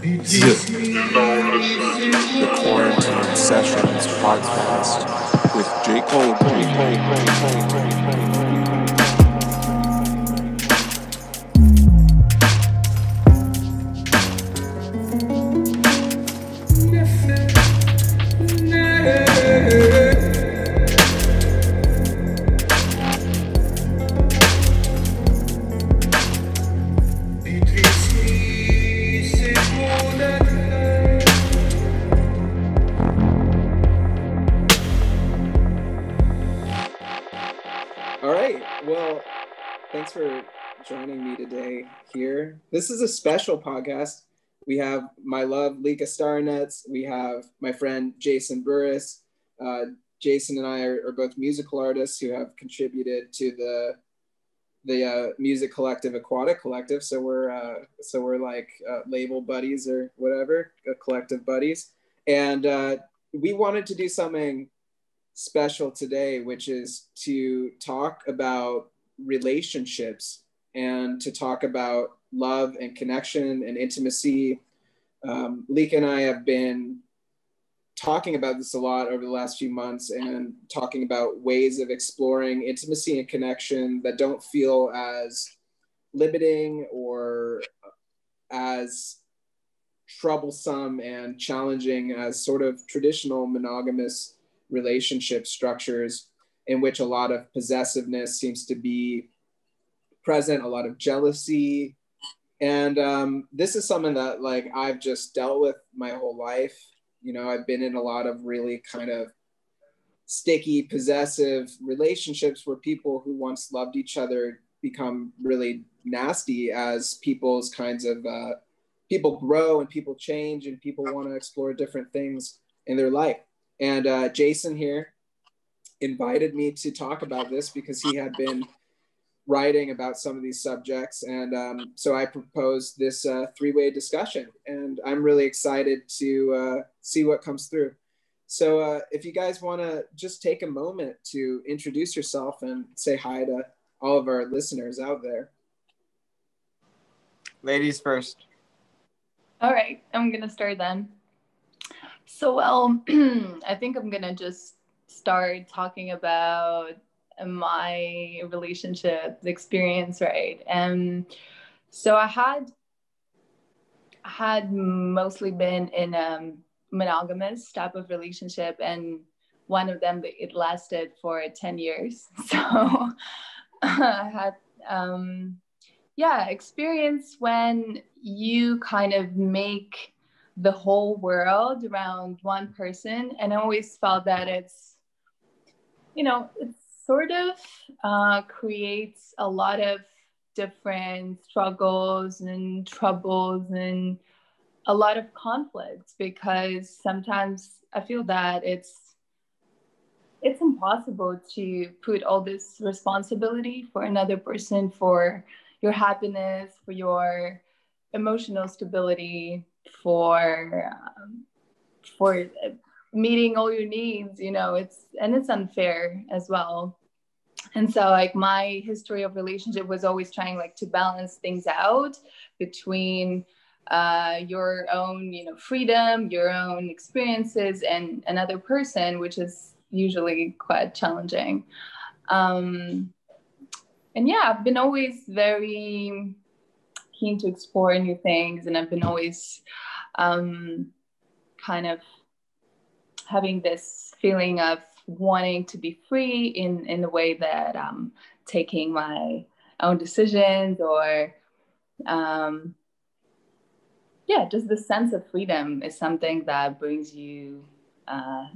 The Quarantine Sessions podcast with J. Cole. Thanks for joining me today here. This is a special podcast. We have my love, Lika Starinets. We have my friend, Jason Burruss. Jason and I are both musical artists who have contributed to the music collective, Aquatic Collective. So we're like label buddies or whatever, collective buddies. And we wanted to do something special today, which is to talk about relationships and to talk about love and connection and intimacy. Lika and I have been talking about this a lot over the last few months and talking about ways of exploring intimacy and connection that don't feel as limiting or as troublesome and challenging as sort of traditional monogamous relationship structures, in which a lot of possessiveness seems to be present, a lot of jealousy. And this is something that like I've just dealt with my whole life. You know, I've been in a lot of really kind of sticky, possessive relationships where people who once loved each other become really nasty as people's kinds of, people grow and people change and people want to explore different things in their life. And Jason here invited me to talk about this because he had been writing about some of these subjects. And so I proposed this three-way discussion, and I'm really excited to see what comes through. So if you guys want to just take a moment to introduce yourself and say hi to all of our listeners out there. Ladies first. All right, I'm going to start then. So, well, I think I'm going to just start talking about my relationship experience, right? And so I had mostly been in a monogamous type of relationship, and one of them, it lasted for 10 years. So I had experience when you kind of make the whole world around one person. And I always felt that it sort of creates a lot of different struggles and troubles and a lot of conflicts, because sometimes I feel that it's impossible to put all this responsibility for another person, for your happiness, for your emotional stability, for meeting all your needs. It's unfair as well. And so like my history of relationship was always trying like to balance things out between your own freedom, your own experiences, and another person, which is usually quite challenging. And yeah, I've been always very keen to explore new things, and I've been always kind of having this feeling of wanting to be free in the way that taking my own decisions, or just the sense of freedom is something that brings you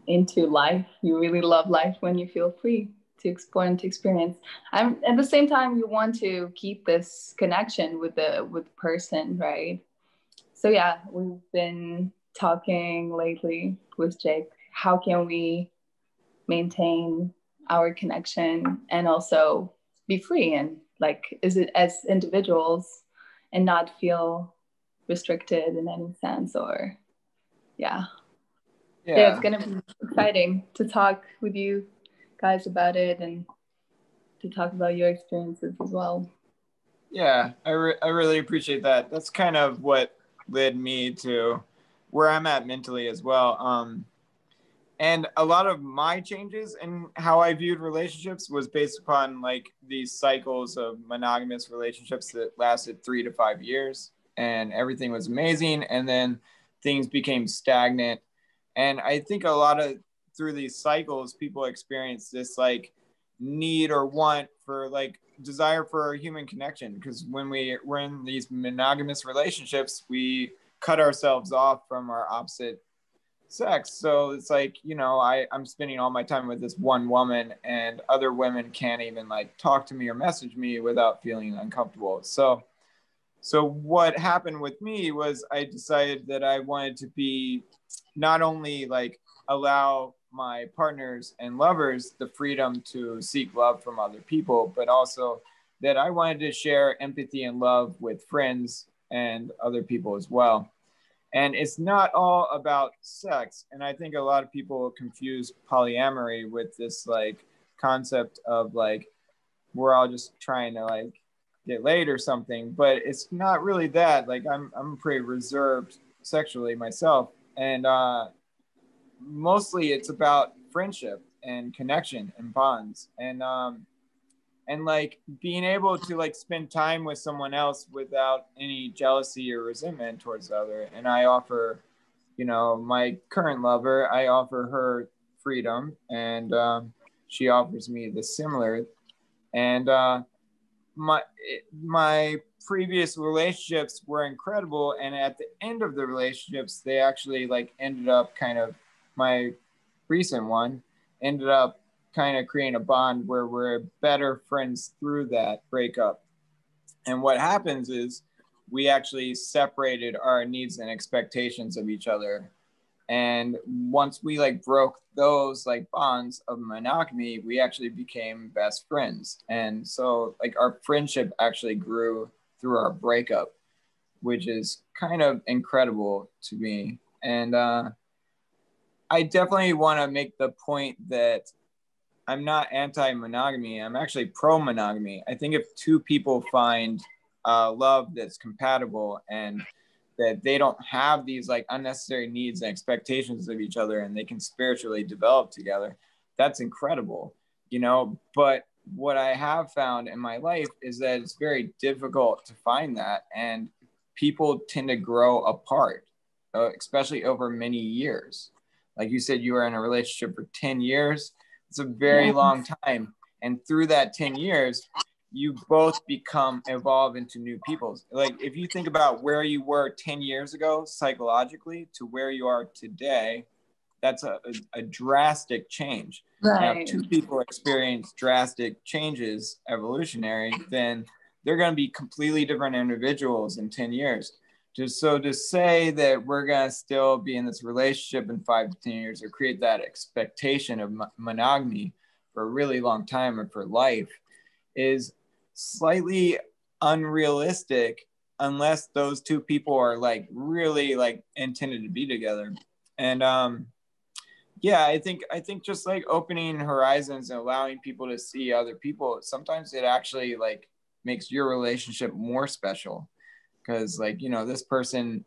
into life. You really love life when you feel free to explore and to experience. At the same time, you want to keep this connection with the person, right? So yeah, we've been talking lately with Jake. How can we maintain our connection and also be free, and like, is it as individuals and not feel restricted in any sense? Or yeah, it's gonna be exciting to talk with you guys about it and to talk about your experiences as well. Yeah, I really appreciate that. That's kind of what led me to where I'm at mentally as well. And a lot of my changes in how I viewed relationships was based upon like these cycles of monogamous relationships that lasted 3 to 5 years, and everything was amazing. And then things became stagnant. And I think a lot of through these cycles, people experience this like need or want for like desire for human connection. Because when we're in these monogamous relationships, we cut ourselves off from our opposite sex. So it's like, you know, I'm spending all my time with this one woman, and other women can't even like talk to me or message me without feeling uncomfortable. So what happened with me was I decided that I wanted to be not only like allow my partners and lovers the freedom to seek love from other people, but also that I wanted to share empathy and love with friends and other people as well. And it's not all about sex. And I think a lot of people confuse polyamory with this like concept of like, we're all just trying to like get laid or something, but it's not really that. Like I'm pretty reserved sexually myself. And mostly it's about friendship and connection and bonds. And like being able to like spend time with someone else without any jealousy or resentment towards the other. And I offer, you know, my current lover, I offer her freedom, and she offers me the similar. And my previous relationships were incredible, and at the end of the relationships, they actually like ended up kind of, my recent one ended up kind of creating a bond where we're better friends through that breakup. And what happens is we actually separated our needs and expectations of each other. And once we like broke those like bonds of monogamy, we actually became best friends. And so like our friendship actually grew through our breakup, which is kind of incredible to me. And I definitely want to make the point that I'm not anti-monogamy. I'm actually pro-monogamy. I think if two people find love that's compatible, and that they don't have these like unnecessary needs and expectations of each other, and they can spiritually develop together, that's incredible, you know. But what I have found in my life is that it's very difficult to find that, and people tend to grow apart, especially over many years. Like you said, you were in a relationship for 10 years. It's a very long time. And through that 10 years, you both evolve into new people. Like if you think about where you were 10 years ago psychologically to where you are today, that's a drastic change. Right. Now, if two people experience drastic changes, evolutionary, then they're going to be completely different individuals in 10 years. So to say that we're going to still be in this relationship in 5 to 10 years, or create that expectation of monogamy for a really long time or for life, is slightly unrealistic unless those two people are like really like intended to be together. And yeah, I think just like opening horizons and allowing people to see other people, sometimes it actually like makes your relationship more special. Because like, you know, this person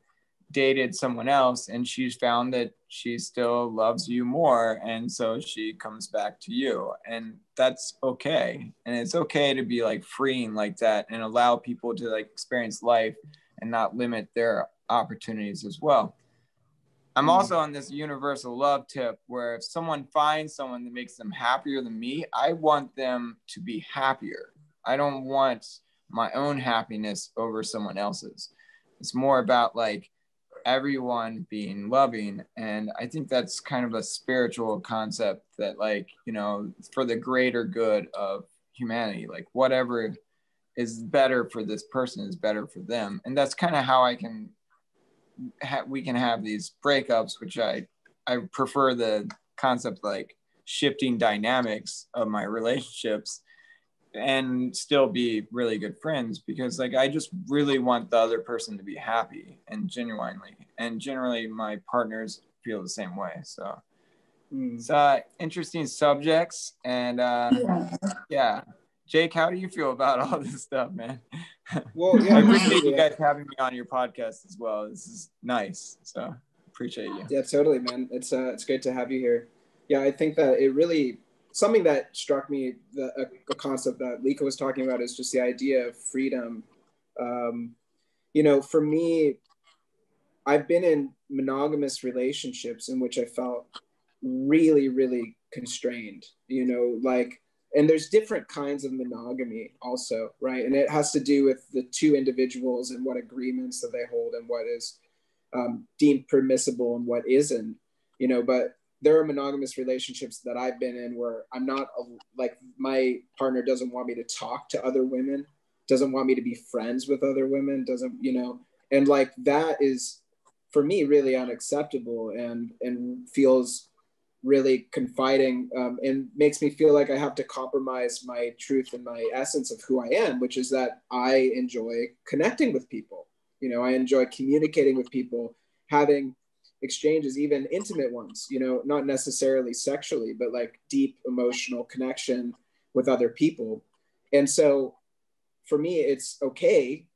dated someone else and she's found that she still loves you more, and so she comes back to you, and that's okay. And it's okay to be like freeing like that and allow people to like experience life and not limit their opportunities as well. I'm also on this universal love tip where if someone finds someone that makes them happier than me, I want them to be happier. I don't want my own happiness over someone else's. It's more about like everyone being loving. And I think that's kind of a spiritual concept that like, you know, for the greater good of humanity, like whatever is better for this person is better for them. And that's kind of how we can have these breakups, which I prefer the concept like shifting dynamics of my relationships and still be really good friends, because like I just really want the other person to be happy and generally my partners feel the same way. So it's interesting subjects, and yeah, Jake, how do you feel about all this stuff, man? Well, yeah, I appreciate you guys having me on your podcast as well. This is nice. So appreciate you. Yeah, totally, man. It's great to have you here. Yeah, I think that it really, something that struck me, a concept that Lika was talking about is just the idea of freedom. For me, I've been in monogamous relationships in which I felt really, really constrained, and there's different kinds of monogamy also, right? And it has to do with the two individuals and what agreements that they hold and what is deemed permissible and what isn't, but there are monogamous relationships that I've been in where I'm not my partner doesn't want me to talk to other women, doesn't want me to be friends with other women, doesn't, and that is for me really unacceptable and feels really confiding, and makes me feel like I have to compromise my truth and my essence of who I am, which is that I enjoy connecting with people. I enjoy communicating with people, having exchanges, even intimate ones, not necessarily sexually, but like deep emotional connection with other people. And so for me, it's okay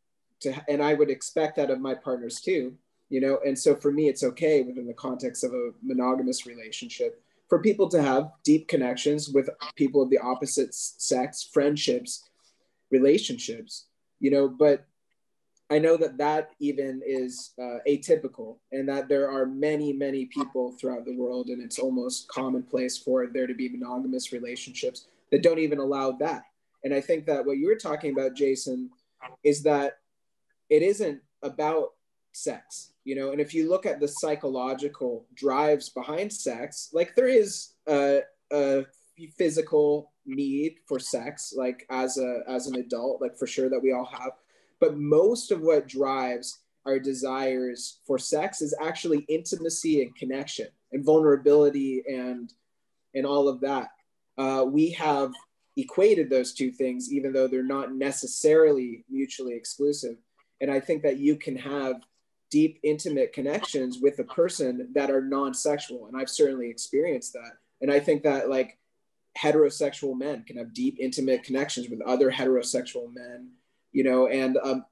and I would expect that of my partners too, and so for me, it's okay within the context of a monogamous relationship for people to have deep connections with people of the opposite sex, friendships, relationships, but I know that even is atypical, and that there are many, many people throughout the world, and it's almost commonplace for there to be monogamous relationships that don't even allow that. And I think that what you were talking about, Jason, is that it isn't about sex, and if you look at the psychological drives behind sex, like there is a physical need for sex, like as an adult, like for sure that we all have. But most of what drives our desires for sex is actually intimacy and connection and vulnerability and all of that. We have equated those two things, even though they're not necessarily mutually exclusive. And I think that you can have deep, intimate connections with a person that are non-sexual. And I've certainly experienced that. And I think that like heterosexual men can have deep, intimate connections with other heterosexual men, and a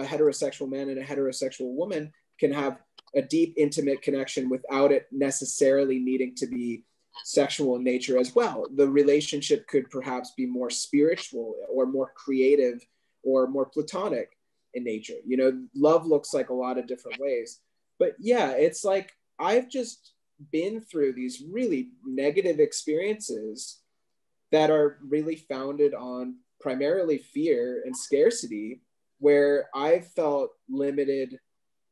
heterosexual man and a heterosexual woman can have a deep, intimate connection without it necessarily needing to be sexual in nature as well. The relationship could perhaps be more spiritual or more creative or more platonic in nature. Love looks like a lot of different ways. But yeah, it's like I've just been through these really negative experiences that are really founded on primarily fear and scarcity, where I felt limited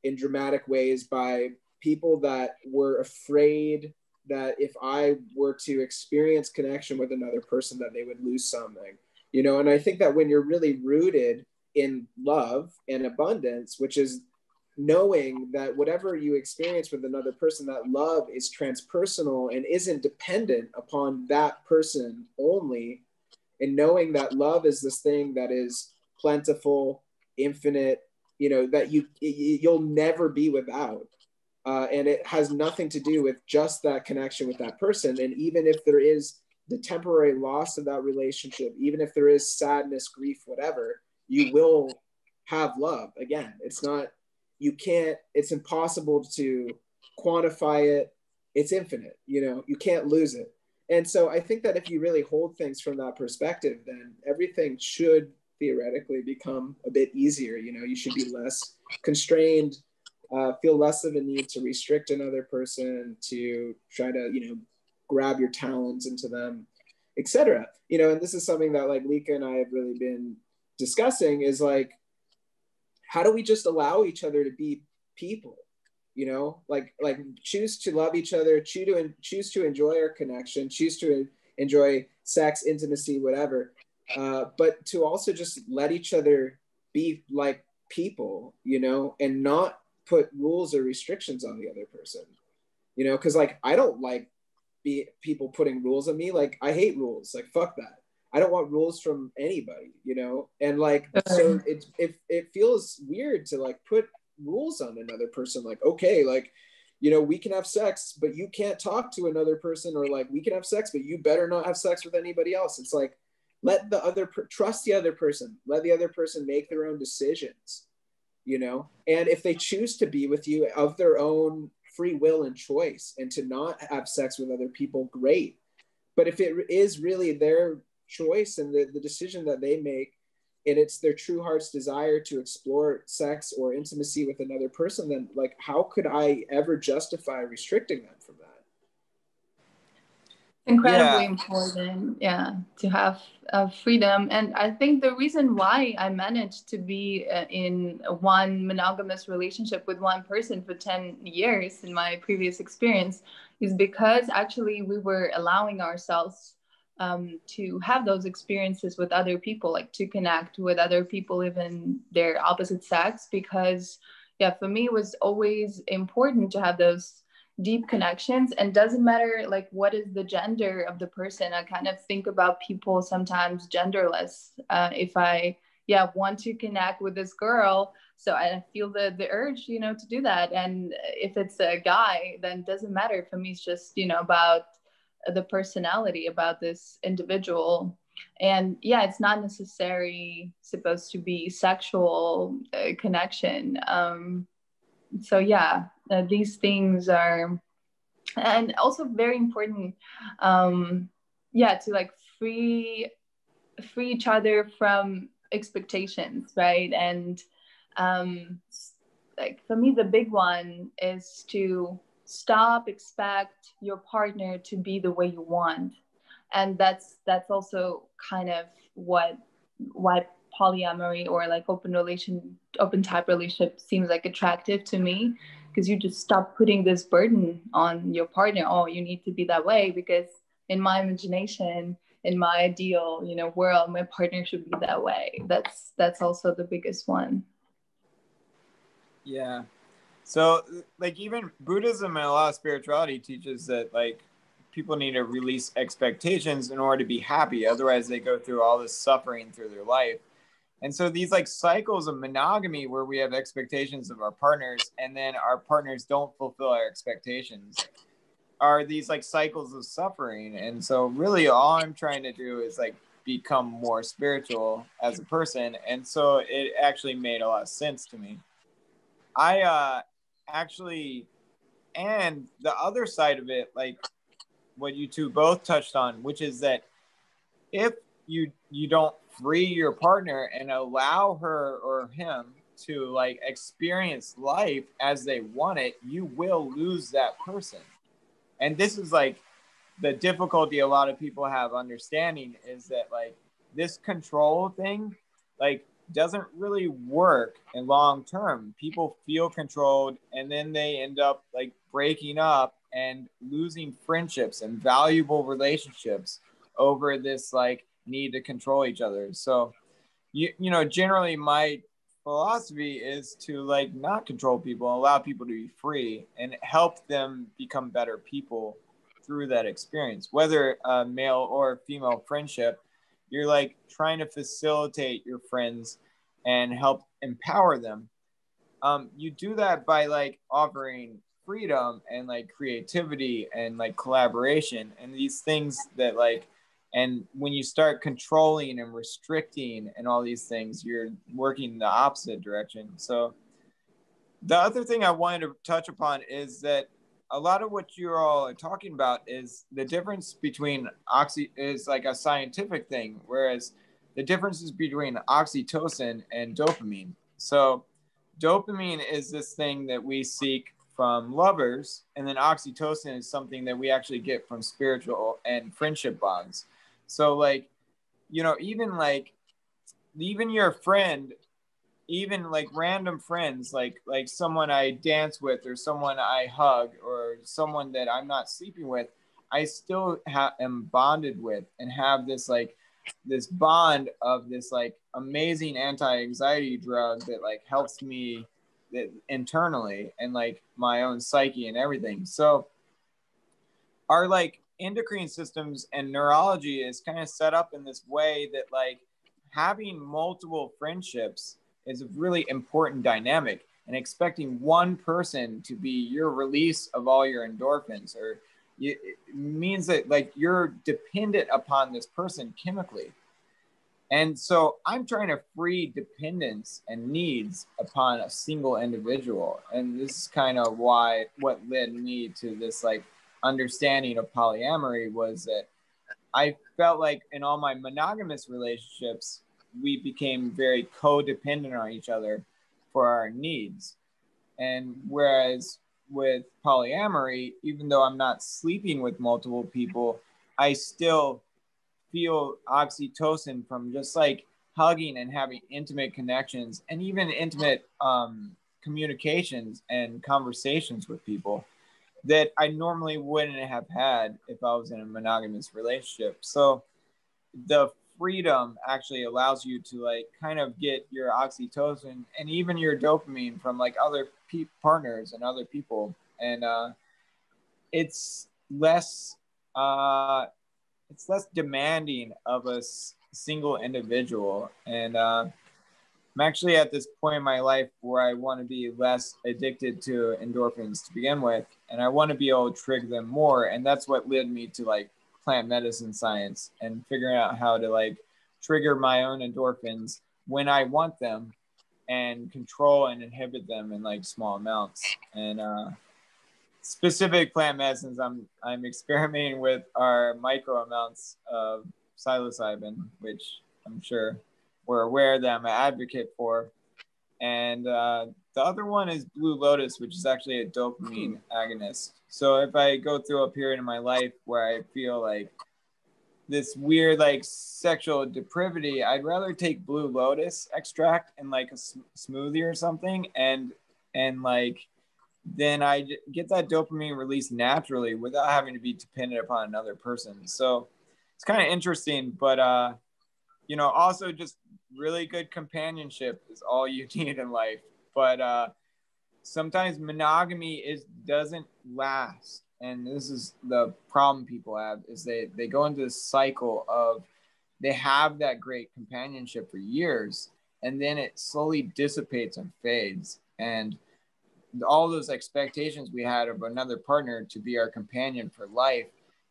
in dramatic ways by people that were afraid that if I were to experience connection with another person, that they would lose something, and I think that when you're really rooted in love and abundance, which is knowing that whatever you experience with another person, that love is transpersonal and isn't dependent upon that person only, and knowing that love is this thing that is plentiful, infinite, that you'll never be without, and it has nothing to do with just that connection with that person. And even if there is the temporary loss of that relationship, even if there is sadness, grief, whatever, you will have love again. It's impossible to quantify it. It's infinite, you can't lose it. And so I think that if you really hold things from that perspective, then everything should theoretically become a bit easier. You should be less constrained, feel less of a need to restrict another person, to try to, grab your talons into them, etc. And this is something that like Lika and I have really been discussing, is like, how do we just allow each other to be people, like choose to love each other, choose to enjoy our connection, choose to enjoy sex, intimacy, whatever, but to also just let each other be like people, and not put rules or restrictions on the other person, because like I don't like people putting rules on me. Like I hate rules. Like fuck that. I don't want rules from anybody, and like, so it feels weird to like put rules on another person. Like, okay, like, we can have sex, but you can't talk to another person, or like we can have sex, but you better not have sex with anybody else. It's like, let the other trust the other person, let the other person make their own decisions, you know. And if they choose to be with you of their own free will and choice and to not have sex with other people, great. But if it is really their choice and the decision that they make, and it's their true heart's desire to explore sex or intimacy with another person, then like, how could I ever justify restricting them from that? Incredibly important, to have freedom. And I think the reason why I managed to be in one monogamous relationship with one person for 10 years in my previous experience is because actually we were allowing ourselves to have those experiences with other people, like to connect with other people, even their opposite sex, because for me it was always important to have those deep connections, and doesn't matter like what is the gender of the person. I kind of think about people sometimes genderless. If I want to connect with this girl, so I feel the urge, you know, to do that. And if it's a guy, then it doesn't matter. For me, it's just, you know, about the personality, about this individual. And it's not necessarily supposed to be sexual connection. These things are, and also very important, to like free each other from expectations, right? And like for me, the big one is to stop expect your partner to be the way you want. And that's also kind of why polyamory or like open type relationship seems like attractive to me, because you just stop putting this burden on your partner. Oh, you need to be that way, because in my imagination, in my ideal, you know, world, my partner should be that way. That's also the biggest one. Yeah. So like even Buddhism and a lot of spirituality teaches that like people need to release expectations in order to be happy. Otherwise they go through all this suffering through their life. And so these like cycles of monogamy where we have expectations of our partners and then our partners don't fulfill our expectations are these like cycles of suffering. And so really all I'm trying to do is like become more spiritual as a person. And so it actually made a lot of sense to me. I actually, and the other side of it, like what you two both touched on, which is that if you don't free your partner and allow her or him to like experience life as they want it, you will lose that person. And this is like the difficulty a lot of people have understanding is that like this control thing like doesn't really work in long term. People feel controlled and then they end up like breaking up and losing friendships and valuable relationships over this like need to control each other. So you know, generally my philosophy is to like not control people and allow people to be free and help them become better people through that experience. Whether a male or female friendship, you're like trying to facilitate your friends and help empower them. You do that by like offering freedom and like creativity and like collaboration and these things that like, and when you start controlling and restricting and all these things, you're working in the opposite direction. So the other thing I wanted to touch upon is that a lot of what you all are talking about is the difference between is like a scientific thing, whereas the differences between oxytocin and dopamine. So dopamine is this thing that we seek from lovers, and then oxytocin is something that we actually get from spiritual and friendship bonds. So like, you know, even your friend, even like random friends, like someone I dance with or someone I hug or someone that I'm not sleeping with, I still am bonded with and have this like this bond of this like amazing anti-anxiety drug that like helps me internally and like my own psyche and everything. So our like endocrine systems and neurology is kind of set up in this way that like having multiple friendships is a really important dynamic, and expecting one person to be your release of all your endorphins or it means that like you're dependent upon this person chemically. And so I'm trying to free dependence and needs upon a single individual. And this is kind of what led me to this like understanding of polyamory, was that I felt like in all my monogamous relationships, we became very codependent on each other for our needs. And whereas with polyamory, even though I'm not sleeping with multiple people, I still feel oxytocin from just like hugging and having intimate connections and even intimate communications and conversations with people that I normally wouldn't have had if I was in a monogamous relationship. So the freedom actually allows you to like kind of get your oxytocin and even your dopamine from like other partners and other people. And it's less demanding of a single individual. And I'm actually at this point in my life where I want to be less addicted to endorphins to begin with, and I want to be able to trigger them more. And that's what led me to like plant medicine science and figuring out how to like trigger my own endorphins when I want them and control and inhibit them in like small amounts. And specific plant medicines I'm experimenting with are micro amounts of psilocybin, which I'm sure we're aware that I'm an advocate for. And the other one is Blue Lotus, which is actually a dopamine agonist. So if I go through a period in my life where I feel like this weird like sexual depravity, I'd rather take Blue Lotus extract in like a smoothie or something, and like then I get that dopamine released naturally without having to be dependent upon another person. So it's kind of interesting, but you know, also just really good companionship is all you need in life. But sometimes monogamy doesn't last. And this is the problem people have, is they go into this cycle of they have that great companionship for years, and then it slowly dissipates and fades. And all those expectations we had of another partner to be our companion for life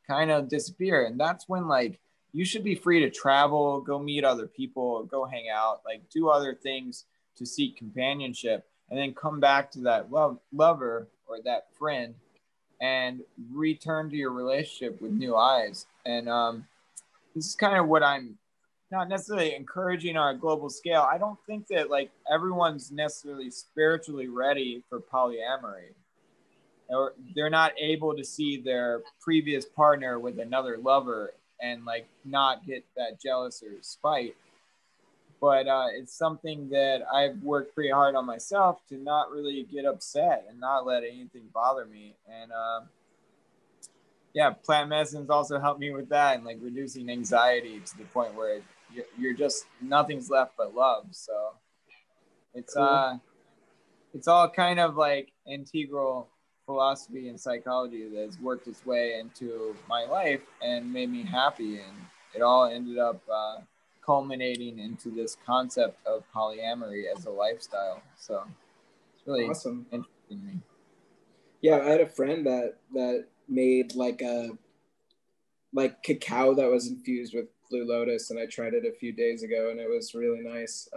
kind of disappear. And that's when like you should be free to travel, go meet other people, go hang out, like do other things to seek companionship, and then come back to that lover or that friend and return to your relationship with new eyes. And this is kind of what I'm not necessarily encouraging on a global scale. I don't think that like everyone's necessarily spiritually ready for polyamory, or they're not able to see their previous partner with another lover and like not get that jealous or spite. But it's something that I've worked pretty hard on myself to not really get upset and not let anything bother me. And yeah, plant medicines also helped me with that, and like reducing anxiety to the point where you're just nothing's left but love. So it's cool. It's all kind of like integral philosophy and psychology that has worked its way into my life and made me happy, and it all ended up culminating into this concept of polyamory as a lifestyle. So it's really awesome. Interesting to me. Yeah, I had a friend that made like cacao that was infused with Blue Lotus, and I tried it a few days ago, and it was really nice.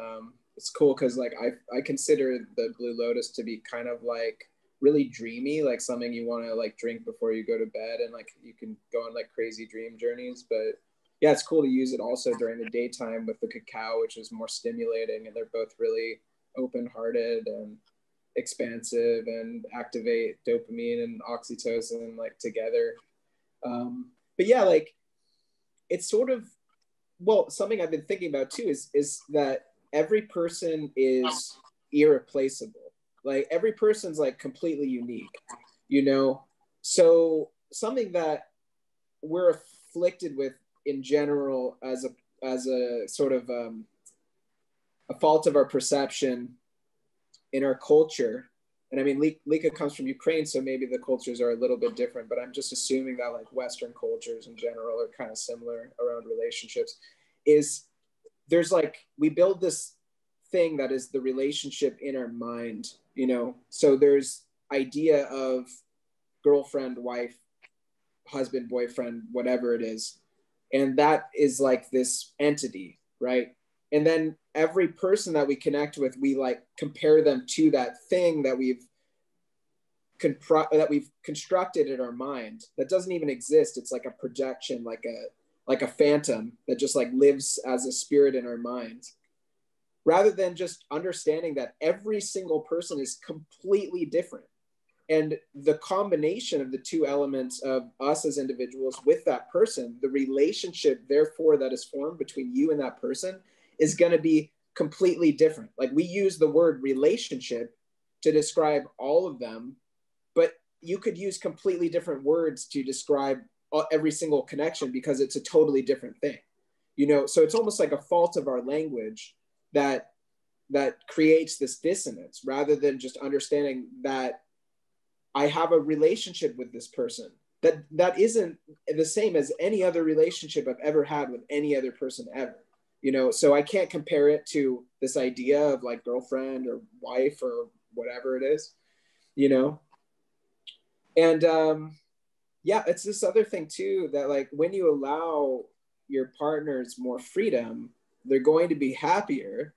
It's cool because like I consider the Blue Lotus to be kind of like really dreamy, like something you want to like drink before you go to bed, and like you can go on like crazy dream journeys. But yeah, it's cool to use it also during the daytime with the cacao, which is more stimulating, and they're both really open-hearted and expansive and activate dopamine and oxytocin like together. But yeah, like it's sort of, well, something I've been thinking about too is that every person is irreplaceable. Like every person's like completely unique, you know? So something that we're afflicted with in general as a sort of a fault of our perception in our culture. And I mean, Lika comes from Ukraine, so maybe the cultures are a little bit different, but I'm just assuming that like Western cultures in general are kind of similar around relationships. Is there's like, we build this thing that is the relationship in our mind, you know? So there's idea of girlfriend, wife, husband, boyfriend, whatever it is. And that is like this entity. right? And then every person that we connect with, we like compare them to that thing that we've constructed in our mind that doesn't even exist. It's like a projection, like a phantom that just like lives as a spirit in our minds, rather than just understanding that every single person is completely different. And the combination of the two elements of us as individuals with that person, the relationship, therefore, that is formed between you and that person is going to be completely different. Like we use the word relationship to describe all of them, but you could use completely different words to describe every single connection because it's a totally different thing, you know? So it's almost like a fault of our language that creates this dissonance, rather than just understanding that I have a relationship with this person that isn't the same as any other relationship I've ever had with any other person ever, you know? So I can't compare it to this idea of like girlfriend or wife or whatever it is, you know? And yeah, it's this other thing too, that like when you allow your partners more freedom, they're going to be happier.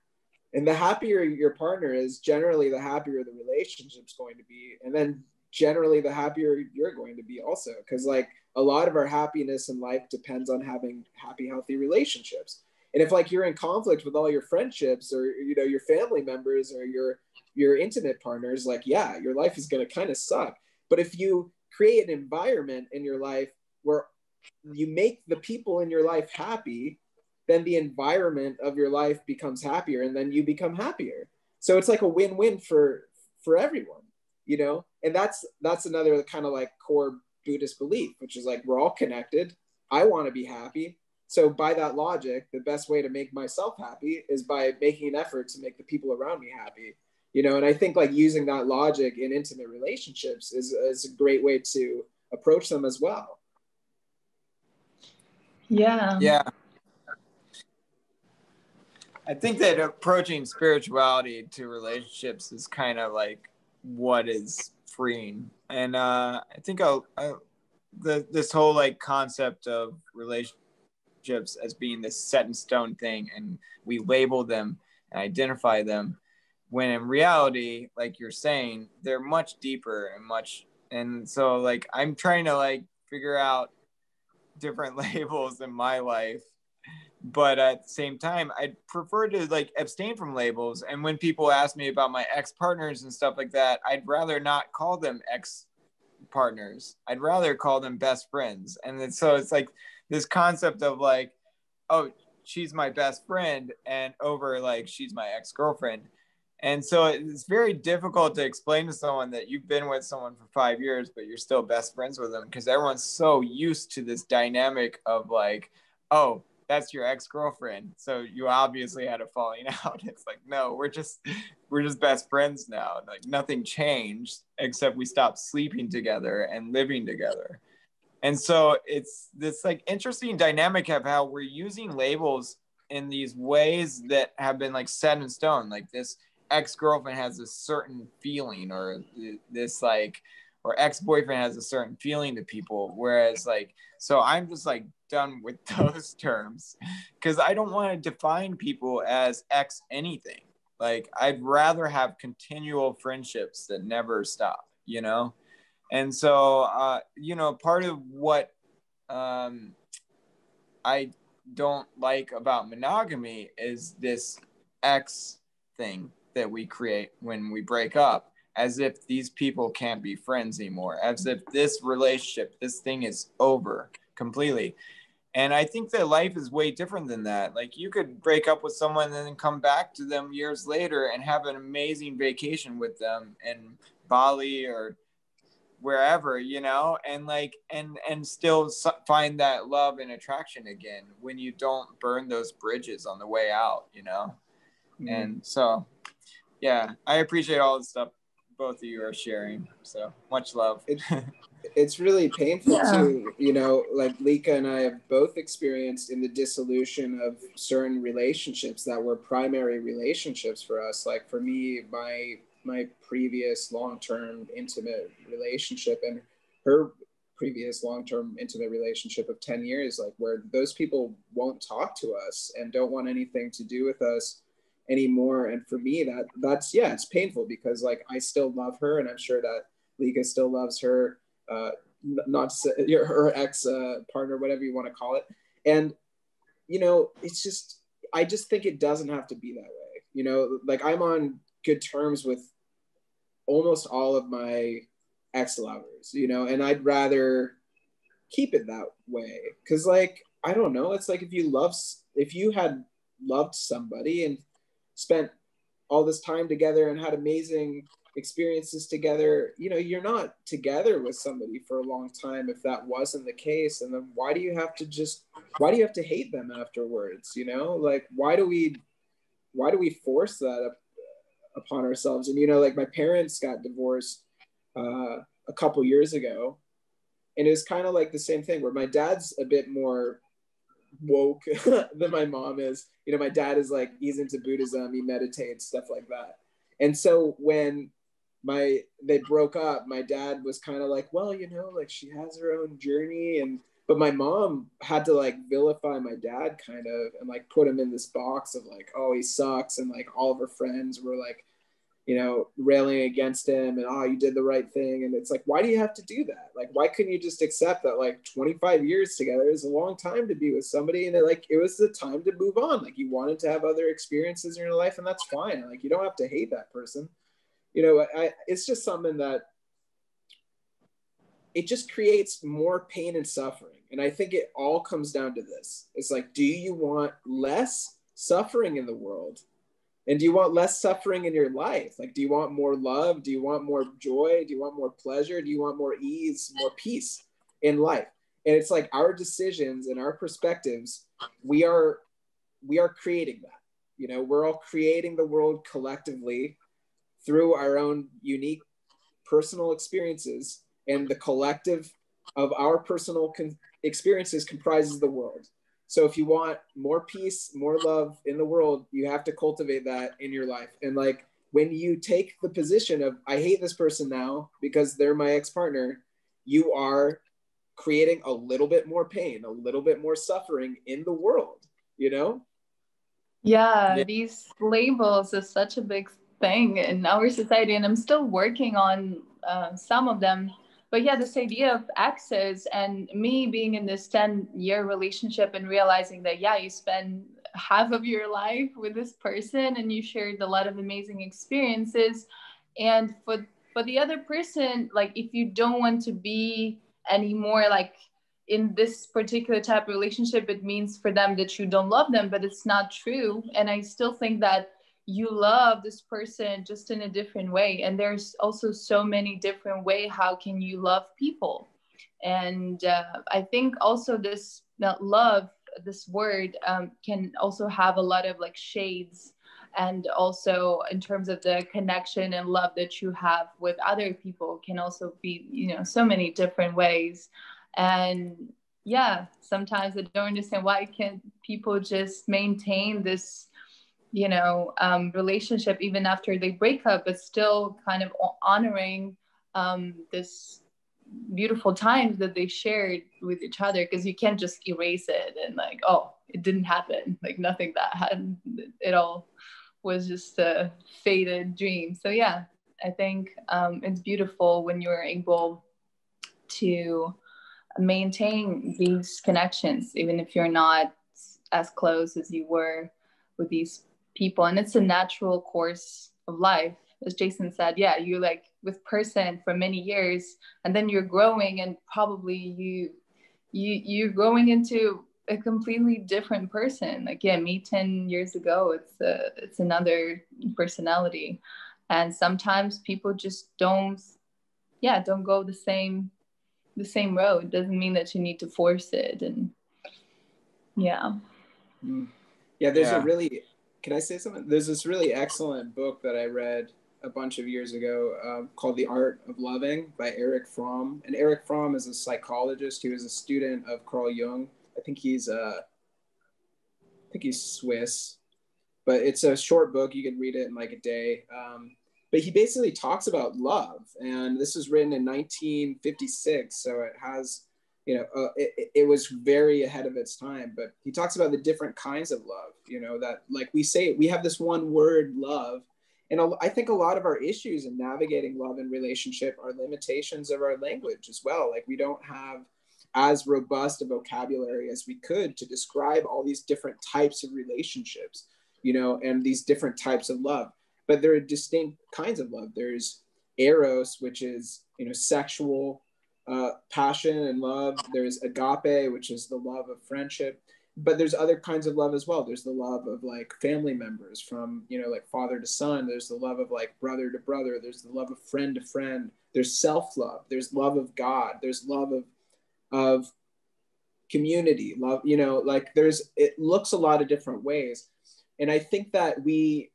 And the happier your partner is, generally the happier the relationship's going to be. And then generally the happier you're going to be also. Because like a lot of our happiness in life depends on having happy, healthy relationships. And if like you're in conflict with all your friendships or, you know, your family members or your intimate partners, like, yeah, your life is going to kind of suck. But if you create an environment in your life where you make the people in your life happy, then the environment of your life becomes happier, and then you become happier. So it's like a win-win for everyone, you know? And that's another kind of like core Buddhist belief, which is like, we're all connected. I want to be happy. So by that logic, the best way to make myself happy is by making an effort to make the people around me happy. You know, and I think like using that logic in intimate relationships is a great way to approach them as well. Yeah. Yeah. I think that approaching spirituality to relationships is kind of like what is freeing. And I think this whole like concept of relationships as being this set in stone thing, and we label them and identify them, when in reality, like you're saying, they're much deeper and so like I'm trying to like figure out different labels in my life, but at the same time I'd prefer to like abstain from labels. And when people ask me about my ex-partners and stuff like that, I'd rather not call them ex-partners. I'd rather call them best friends. And then, so it's like this concept of like, oh, she's my best friend, and over like she's my ex-girlfriend. And so it's very difficult to explain to someone that you've been with someone for 5 years, but you're still best friends with them, because everyone's so used to this dynamic of like, oh, that's your ex-girlfriend, so you obviously had a falling out. It's like, no, we're just best friends now. Like nothing changed except we stopped sleeping together and living together. And so it's this like interesting dynamic of how we're using labels in these ways that have been like set in stone. Like this ex-girlfriend has a certain feeling, or this like, or ex-boyfriend has a certain feeling to people. Whereas like, so I'm just like done with those terms, because I don't want to define people as ex anything. Like I'd rather have continual friendships that never stop, you know? And so, you know, part of what I don't like about monogamy is this ex thing that we create when we break up, as if these people can't be friends anymore, as if this relationship, this thing is over completely. And I think that life is way different than that. Like you could break up with someone and then come back to them years later and have an amazing vacation with them in Bali or wherever, you know, and like and still find that love and attraction again when you don't burn those bridges on the way out, you know. And so yeah, I appreciate all the stuff both of you are sharing, so much love. It's really painful too, you know, like Lika and I have both experienced in the dissolution of certain relationships that were primary relationships for us. Like for me, my previous long-term intimate relationship, and her previous long-term intimate relationship of 10 years, like where those people won't talk to us and don't want anything to do with us anymore. And for me, that's yeah, it's painful because like I still love her, and I'm sure that Lika still loves her, not her ex partner, whatever you want to call it. And you know, it's just, I just think it doesn't have to be that way. You know, like I'm on good terms with almost all of my ex-lovers, you know, and I'd rather keep it that way. Cause like, I don't know, it's like if you had loved somebody and spent all this time together and had amazing experiences together, you know, you're not together with somebody for a long time if that wasn't the case. And then why do you have to hate them afterwards? You know, like why do we force that upon ourselves? And you know, like my parents got divorced a couple years ago, and it was kind of like the same thing where my dad's a bit more woke than my mom is. You know, my dad is like, he's into Buddhism, he meditates, stuff like that. And so when they broke up, my dad was kind of like, well, you know, like she has her own journey. But my mom had to like vilify my dad kind of, and like put him in this box of like, oh, he sucks. And like all of her friends were like, you know, railing against him and, oh, you did the right thing. And it's like, why do you have to do that? Like, why couldn't you just accept that like 25 years together is a long time to be with somebody? And it was the time to move on. Like you wanted to have other experiences in your life, and that's fine. Like, you don't have to hate that person. You know, it's just something that it just creates more pain and suffering. And I think it all comes down to this. It's like, do you want less suffering in the world? And do you want less suffering in your life? Like, do you want more love? Do you want more joy? Do you want more pleasure? Do you want more ease, more peace in life? And it's like our decisions and our perspectives, we are creating that. You know, we're all creating the world collectively through our own unique personal experiences, and the collective of our personal experiences comprises the world. So if you want more peace, more love in the world, you have to cultivate that in your life. And like when you take the position of, I hate this person now because they're my ex-partner, you are creating a little bit more pain, a little bit more suffering in the world, you know? Yeah, these labels are such a big thing in our society, and I'm still working on some of them. But yeah, this idea of exes, and me being in this 10-year relationship and realizing that, yeah, you spend half of your life with this person and you shared a lot of amazing experiences. And for the other person, like if you don't want to be anymore like in this particular type of relationship, it means for them that you don't love them, but it's not true. And I still think that you love this person just in a different way. And there's also so many different ways how can you love people. And I think also this love, this word can also have a lot of like shades, and also in terms of the connection and love that you have with other people can also be, you know, so many different ways. And yeah, sometimes I don't understand why can't people just maintain this, you know, relationship even after they break up, but still kind of honoring this beautiful times that they shared with each other, because you can't just erase it and like, oh, it didn't happen, like nothing that happened, it all was just a faded dream. So yeah, I think it's beautiful when you're able to maintain these connections even if you're not as close as you were with these people. And it's a natural course of life, as Jason said. Yeah, you're like with person for many years, and then you're growing, and probably you're growing into a completely different person. Like, yeah, me 10 years ago, it's another personality. And sometimes people just don't go the same road. Doesn't mean that you need to force it. And yeah. Yeah, there's a really, can I say something? There's this really excellent book that I read a bunch of years ago called The Art of Loving by Erich Fromm. And Erich Fromm is a psychologist. He was a student of Carl Jung. I think he's Swiss, but it's a short book. You can read it in like a day. But he basically talks about love, and this was written in 1956, so it has, you know, it was very ahead of its time. But he talks about the different kinds of love, you know, that, like we say, we have this one word, love. And I think a lot of our issues in navigating love and relationship are limitations of our language as well. Like, we don't have as robust a vocabulary as we could to describe all these different types of relationships, you know, and these different types of love. But there are distinct kinds of love. There's eros, which is, you know, sexual passion and love. There's agape, which is the love of friendship. But there's other kinds of love as well. There's the love of like family members, from, you know, like father to son. There's the love of like brother to brother. There's the love of friend to friend. There's self-love. There's love of God. There's love of community, love, you know, like it looks a lot of different ways. And I think that we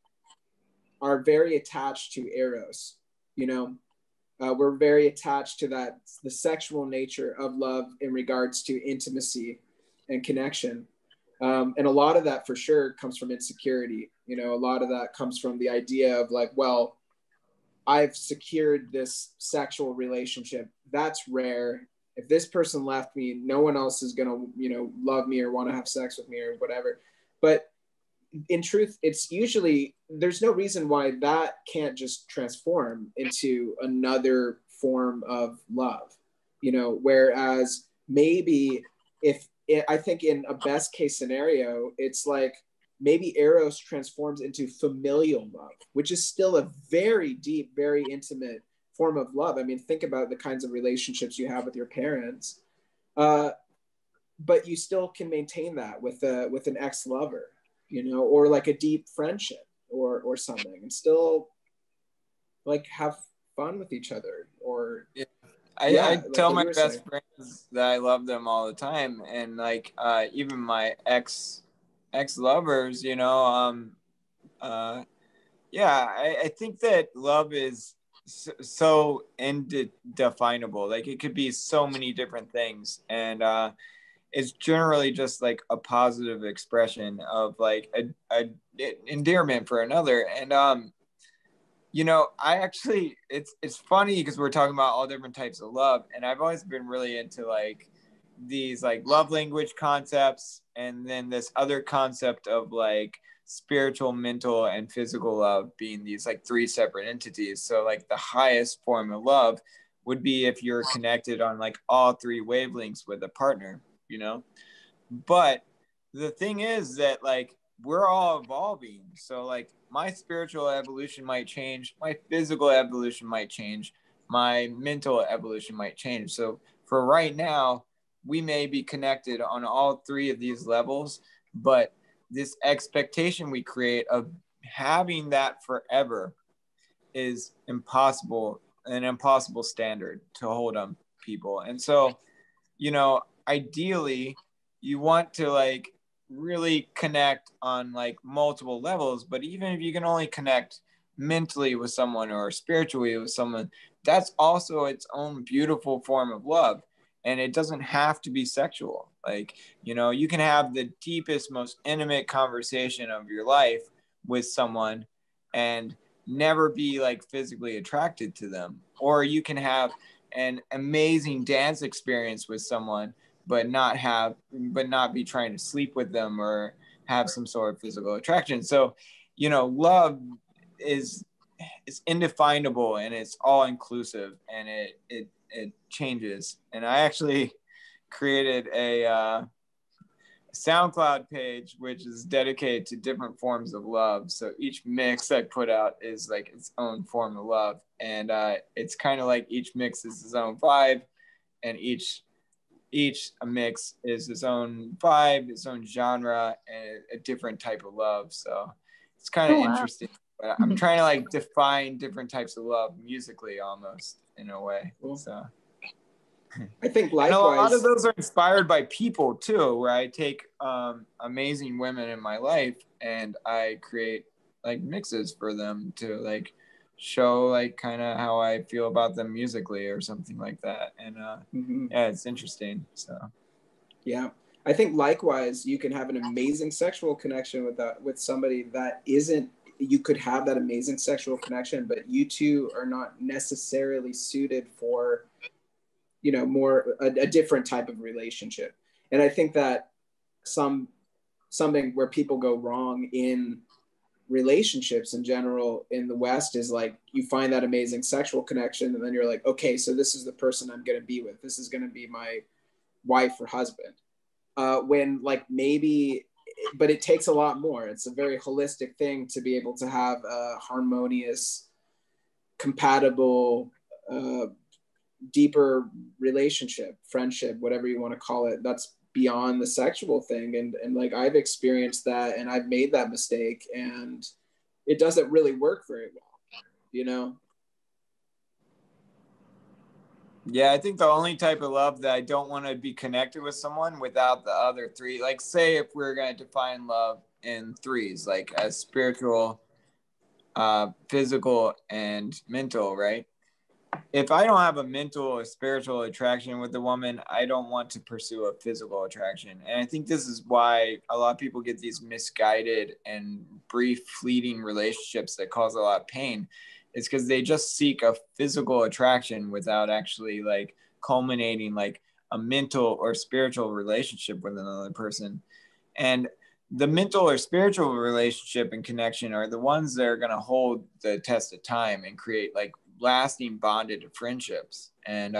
are very attached to eros, you know, we're very attached to that, the sexual nature of love in regards to intimacy and connection. And a lot of that for sure comes from insecurity. You know, a lot of that comes from the idea of like, well, I've secured this sexual relationship. That's rare. If this person left me, no one else is going to, you know, love me or want to have sex with me or whatever. But in truth, it's usually, there's no reason why that can't just transform into another form of love, you know, whereas maybe I think in a best case scenario, it's like maybe eros transforms into familial love, which is still a very deep, very intimate form of love. I mean, think about the kinds of relationships you have with your parents, but you still can maintain that with an ex-lover, you know, or like a deep friendship or something, and still like have fun with each other. Or I like tell my best friends that I love them all the time, and like even my ex lovers, you know, yeah, I think that love is so indefinable. Like, it could be so many different things, and it's generally just like a positive expression of like a endearment for another. And you know, I actually, it's funny because we're talking about all different types of love, and I've always been really into like these like love language concepts, and then this other concept of like spiritual, mental, and physical love being these like three separate entities. So like the highest form of love would be if you're connected on like all three wavelengths with a partner, you know. But the thing is that like we're all evolving. So like my spiritual evolution might change, my physical evolution might change, my mental evolution might change. So for right now, we may be connected on all three of these levels, but this expectation we create of having that forever is impossible, an impossible standard to hold on people. And so, you know, ideally you want to like really connect on like multiple levels, but even if you can only connect mentally with someone or spiritually with someone, that's also its own beautiful form of love. And it doesn't have to be sexual. Like, you know, you can have the deepest, most intimate conversation of your life with someone and never be like physically attracted to them. Or you can have an amazing dance experience with someone, but not be trying to sleep with them or have some sort of physical attraction. So, you know, love is indefinable, and it's all inclusive, and it changes. And I actually created a SoundCloud page which is dedicated to different forms of love. So each mix I put out is like its own form of love, and it's kind of like each mix is its own vibe, and each mix is its own vibe, its own genre, and a different type of love. So it's kind of interesting. But I'm trying to like define different types of love musically, almost, in a way. Cool. So I think likewise. And a lot of those are inspired by people too, where I take amazing women in my life and I create like mixes for them to like show like kind of how I feel about them musically or something like that. And yeah, it's interesting. So yeah, I think likewise you can have an amazing sexual connection with somebody that isn't you could have that amazing sexual connection, but you two are not necessarily suited for, you know, more a different type of relationship. And I think that something where people go wrong in relationships in general in the West is like, you find that amazing sexual connection and then you're like, okay, so this is the person I'm going to be with. This is going to be my wife or husband. When like maybe, but it takes a lot more. It's a very holistic thing to be able to have a harmonious, compatible, deeper relationship, friendship, whatever you want to call it, that's beyond the sexual thing. And like, I've experienced that and I've made that mistake and it doesn't really work very well, you know? Yeah, I think the only type of love that I don't want to be connected with someone without the other three, like say if we're going to define love in threes, like as spiritual, physical, and mental, right? If I don't have a mental or spiritual attraction with a woman, I don't want to pursue a physical attraction. And I think this is why a lot of people get these misguided and brief, fleeting relationships that cause a lot of pain. It's because they just seek a physical attraction without actually like culminating like a mental or spiritual relationship with another person. And the mental or spiritual relationship and connection are the ones that are going to hold the test of time and create like lasting bonded friendships. And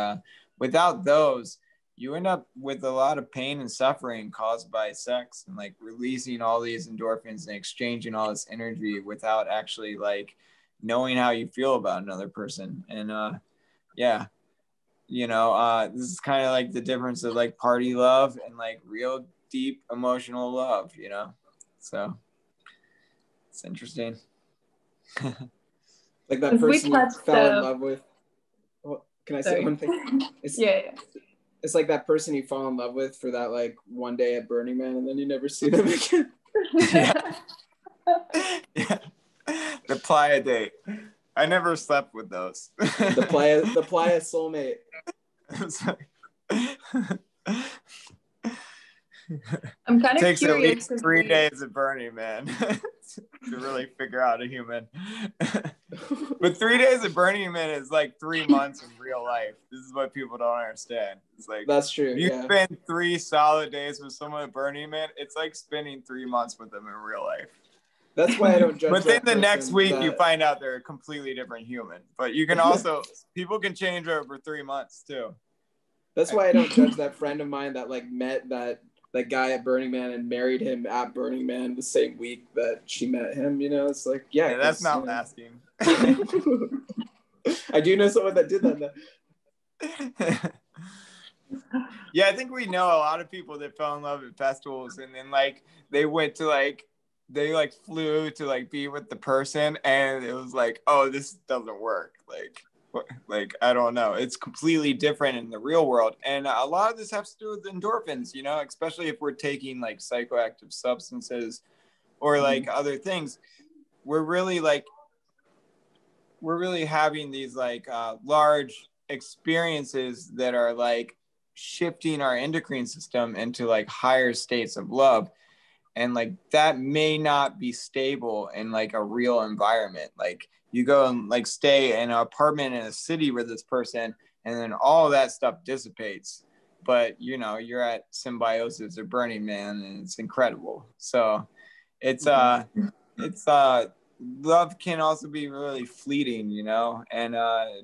without those, you end up with a lot of pain and suffering caused by sex and like releasing all these endorphins and exchanging all this energy without actually like knowing how you feel about another person. And yeah, you know, this is kind of like the difference of like party love and like real deep emotional love, you know? So it's interesting. Like that person you fell in love with. Well, can I say one thing? Yeah. It's like that person you fall in love with for that like one day at Burning Man and then you never see them again. Yeah. Yeah. The playa date. I never slept with those. the playa soulmate. I'm kind of takes curious. At least 3 days of Burning Man to really figure out a human. But 3 days of Burning Man is like 3 months in real life. This is what people don't understand. It's like, that's true. If you spend 3 solid days with someone at Burning Man, it's like spending 3 months with them in real life. That's why I don't judge. But then the next week you find out they're a completely different human. But you can also, people can change over 3 months too. That's why I don't judge that friend of mine that like met that guy at Burning Man and married him at Burning Man the same week that she met him, you know? It's like, yeah that's not lasting. I do know someone that did that. Yeah, I think we know a lot of people that fell in love at festivals and then like they went to like, they like flew to like be with the person and it was like, oh, this doesn't work. Like, I don't know. It's completely different in the real world. And a lot of this has to do with endorphins, you know, especially if we're taking like psychoactive substances or like other things. We're really having these like large experiences that are like shifting our endocrine system into like higher states of love. And like that may not be stable in like a real environment. Like you go and like stay in an apartment in a city with this person and then all that stuff dissipates. But you know, you're at Symbiosis or Burning Man and it's incredible. So it's love can also be really fleeting, you know, and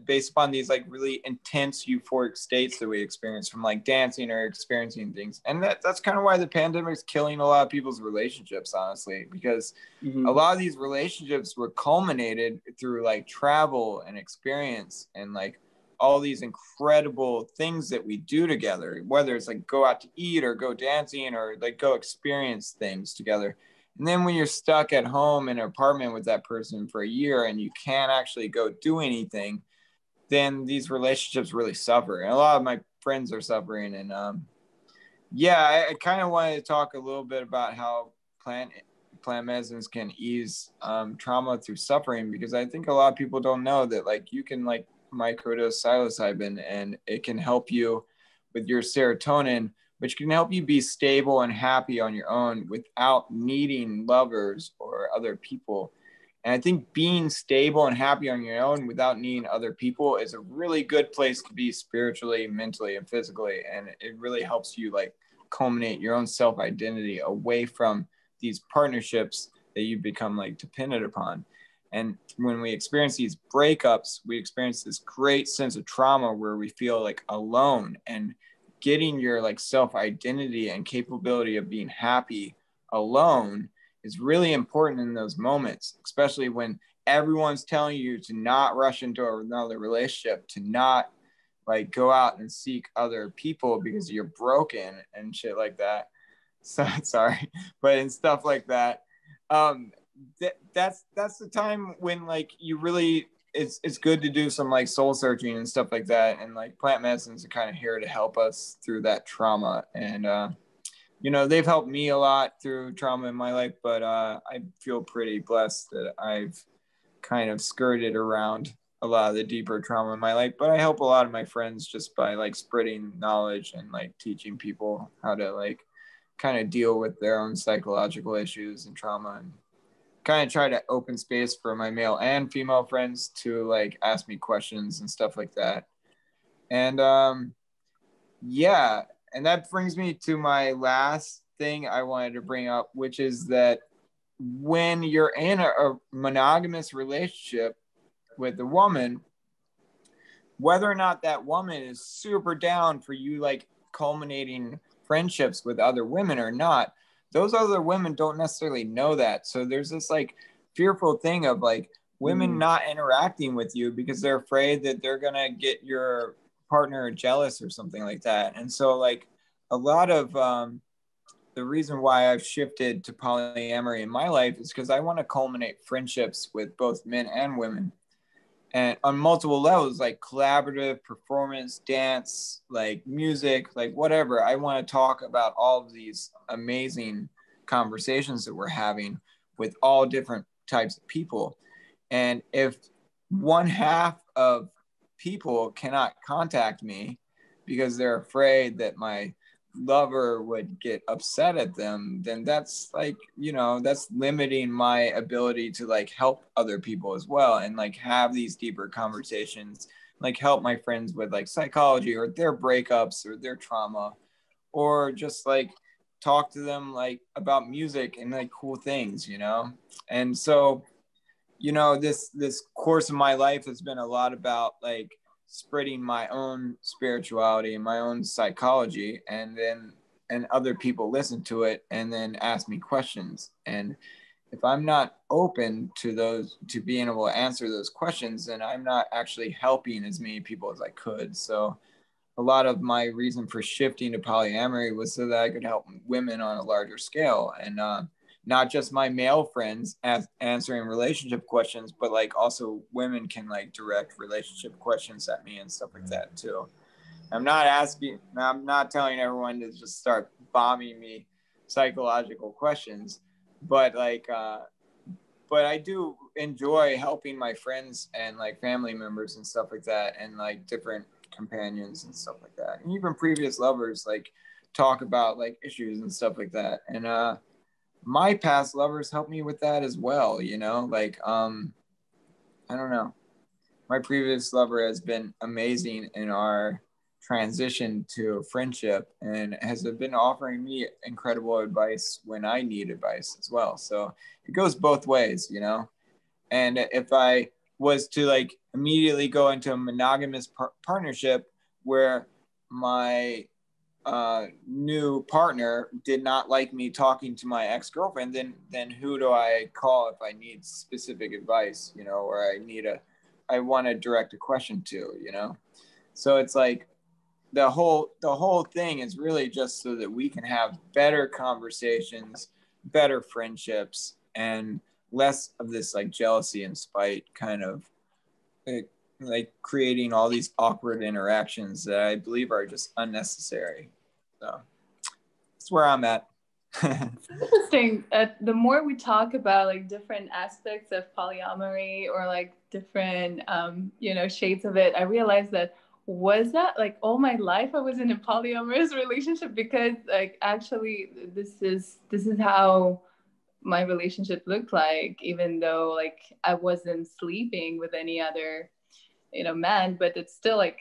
based upon these like really intense euphoric states that we experience from like dancing or experiencing things. And that's kind of why the pandemic is killing a lot of people's relationships, honestly, because a lot of these relationships were culminated through like travel and experience and like all these incredible things that we do together, whether it's like go out to eat or go dancing or like go experience things together. And then when you're stuck at home in an apartment with that person for a year and you can't actually go do anything, then these relationships really suffer. And a lot of my friends are suffering. And I kind of wanted to talk a little bit about how plant medicines can ease trauma through suffering, because I think a lot of people don't know that like you can like microdose psilocybin and it can help you with your serotonin, which can help you be stable and happy on your own without needing lovers or other people. And I think being stable and happy on your own without needing other people is a really good place to be spiritually, mentally, and physically. And it really helps you like culminate your own self-identity away from these partnerships that you become like dependent upon. And when we experience these breakups, we experience this great sense of trauma where we feel like alone, and getting your like self-identity and capability of being happy alone is really important in those moments, especially when everyone's telling you to not rush into another relationship, to not like go out and seek other people because you're broken and shit like that. So sorry, but and stuff like that. That's the time when like you really, it's good to do some like soul searching and stuff like that, and like plant medicines are kind of here to help us through that trauma. And they've helped me a lot through trauma in my life, but I feel pretty blessed that I've kind of skirted around a lot of the deeper trauma in my life. But I help a lot of my friends just by like spreading knowledge and like teaching people how to like kind of deal with their own psychological issues and trauma, and kind of try to open space for my male and female friends to like ask me questions and stuff like that. And yeah, and that brings me to my last thing I wanted to bring up, which is that when you're in a monogamous relationship with a woman, whether or not that woman is super down for you like culminating friendships with other women or not, those other women don't necessarily know that. So there's this like fearful thing of like women not interacting with you because they're afraid that they're gonna get your partner jealous or something like that. And so like a lot of the reason why I've shifted to polyamory in my life is because I want to culminate friendships with both men and women, and on multiple levels, like collaborative, performance, dance, like music, like whatever. I want to talk about all of these amazing conversations that we're having with all different types of people. And if one half of people cannot contact me because they're afraid that my lover would get upset at them, then that's like, that's limiting my ability to like help other people as well, and like have these deeper conversations, like help my friends with like psychology or their breakups or their trauma, or just like talk to them like about music and like cool things. And so this course of my life has been a lot about like spreading my own spirituality and my own psychology, and other people listen to it and then ask me questions. And if I'm not open to being able to answer those questions, then I'm not actually helping as many people as I could. So a lot of my reason for shifting to polyamory was so that I could help women on a larger scale, and not just my male friends answering relationship questions, but like also women can like direct relationship questions at me and stuff like that too. I'm not telling everyone to just start bombing me psychological questions, but like, but I do enjoy helping my friends and like family members and stuff like that, and like different companions and stuff like that. And even previous lovers like talk about like issues and stuff like that. And my past lovers helped me with that as well, like I don't know, my previous lover has been amazing in our transition to friendship, and has been offering me incredible advice when I need advice as well. So it goes both ways, and if I was to like immediately go into a monogamous partnership where my new partner did not like me talking to my ex-girlfriend, then who do I call if I need specific advice, or I want to direct a question to, So it's like the whole thing is really just so that we can have better conversations, better friendships, and less of this like jealousy and spite kind of like creating all these awkward interactions that I believe are just unnecessary. So that's where I'm at. It's interesting. The more we talk about like different aspects of polyamory or like different, shades of it, I realize that was that like all my life I was in a polyamorous relationship, because like actually this is how my relationship looked like, even though like I wasn't sleeping with any other, man, but it's still like,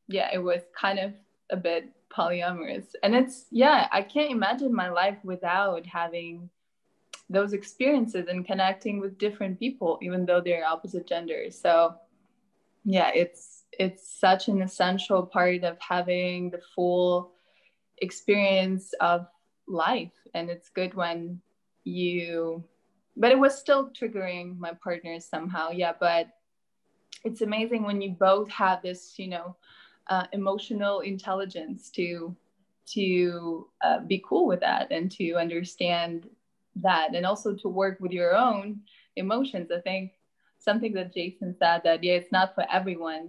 yeah, it was kind of a bit polyamorous. And it's, yeah, I can't imagine my life without having those experiences and connecting with different people, even though they're opposite genders. So yeah, it's such an essential part of having the full experience of life. And it's good when but it was still triggering my partner somehow. Yeah, but it's amazing when you both have this, emotional intelligence to be cool with that and to understand that, and also to work with your own emotions. I think something that Jason said, that yeah, it's not for everyone,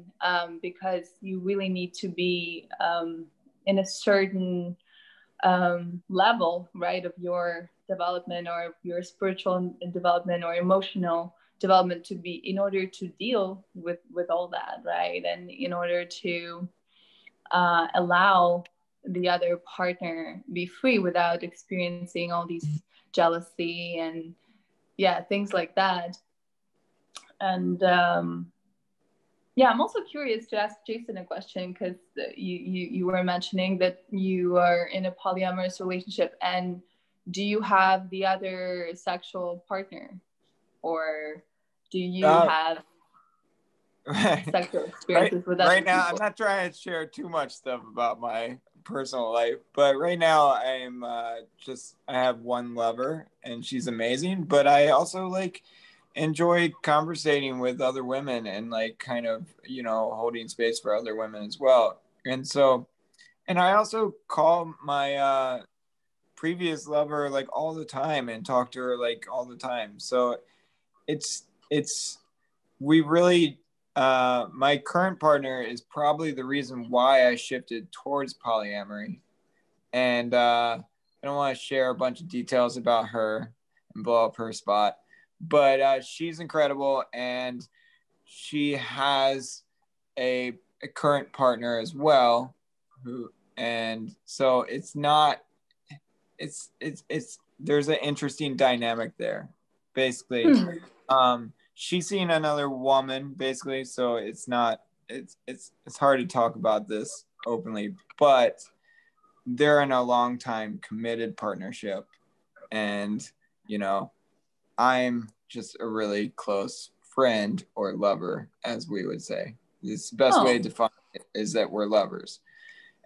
because you really need to be in a certain level, right, of your development, or your spiritual development or emotional development, to be, in order to deal with all that, right, and in order to allow the other partner be free without experiencing all these jealousy and yeah, things like that. And yeah, I'm also curious to ask Jason a question, because you were mentioning that you are in a polyamorous relationship, and do you have the other sexual partner, or do you have sexual experiences with other right now people? I'm not trying to share too much stuff about my personal life, but right now I'm I have one lover, and she's amazing, but I also like enjoy conversating with other women and like kind of, holding space for other women as well. And so, and I also call my previous lover like all the time and talk to her like all the time. So we really, my current partner is probably the reason why I shifted towards polyamory. And I don't want to share a bunch of details about her and blow up her spot, but she's incredible, and she has a current partner as well, and so there's an interesting dynamic there, basically. She's seeing another woman, basically, so it's hard to talk about this openly, but they're in a long time committed partnership, and I'm just a really close friend or lover, as we would say. It's the best way to define it is that we're lovers.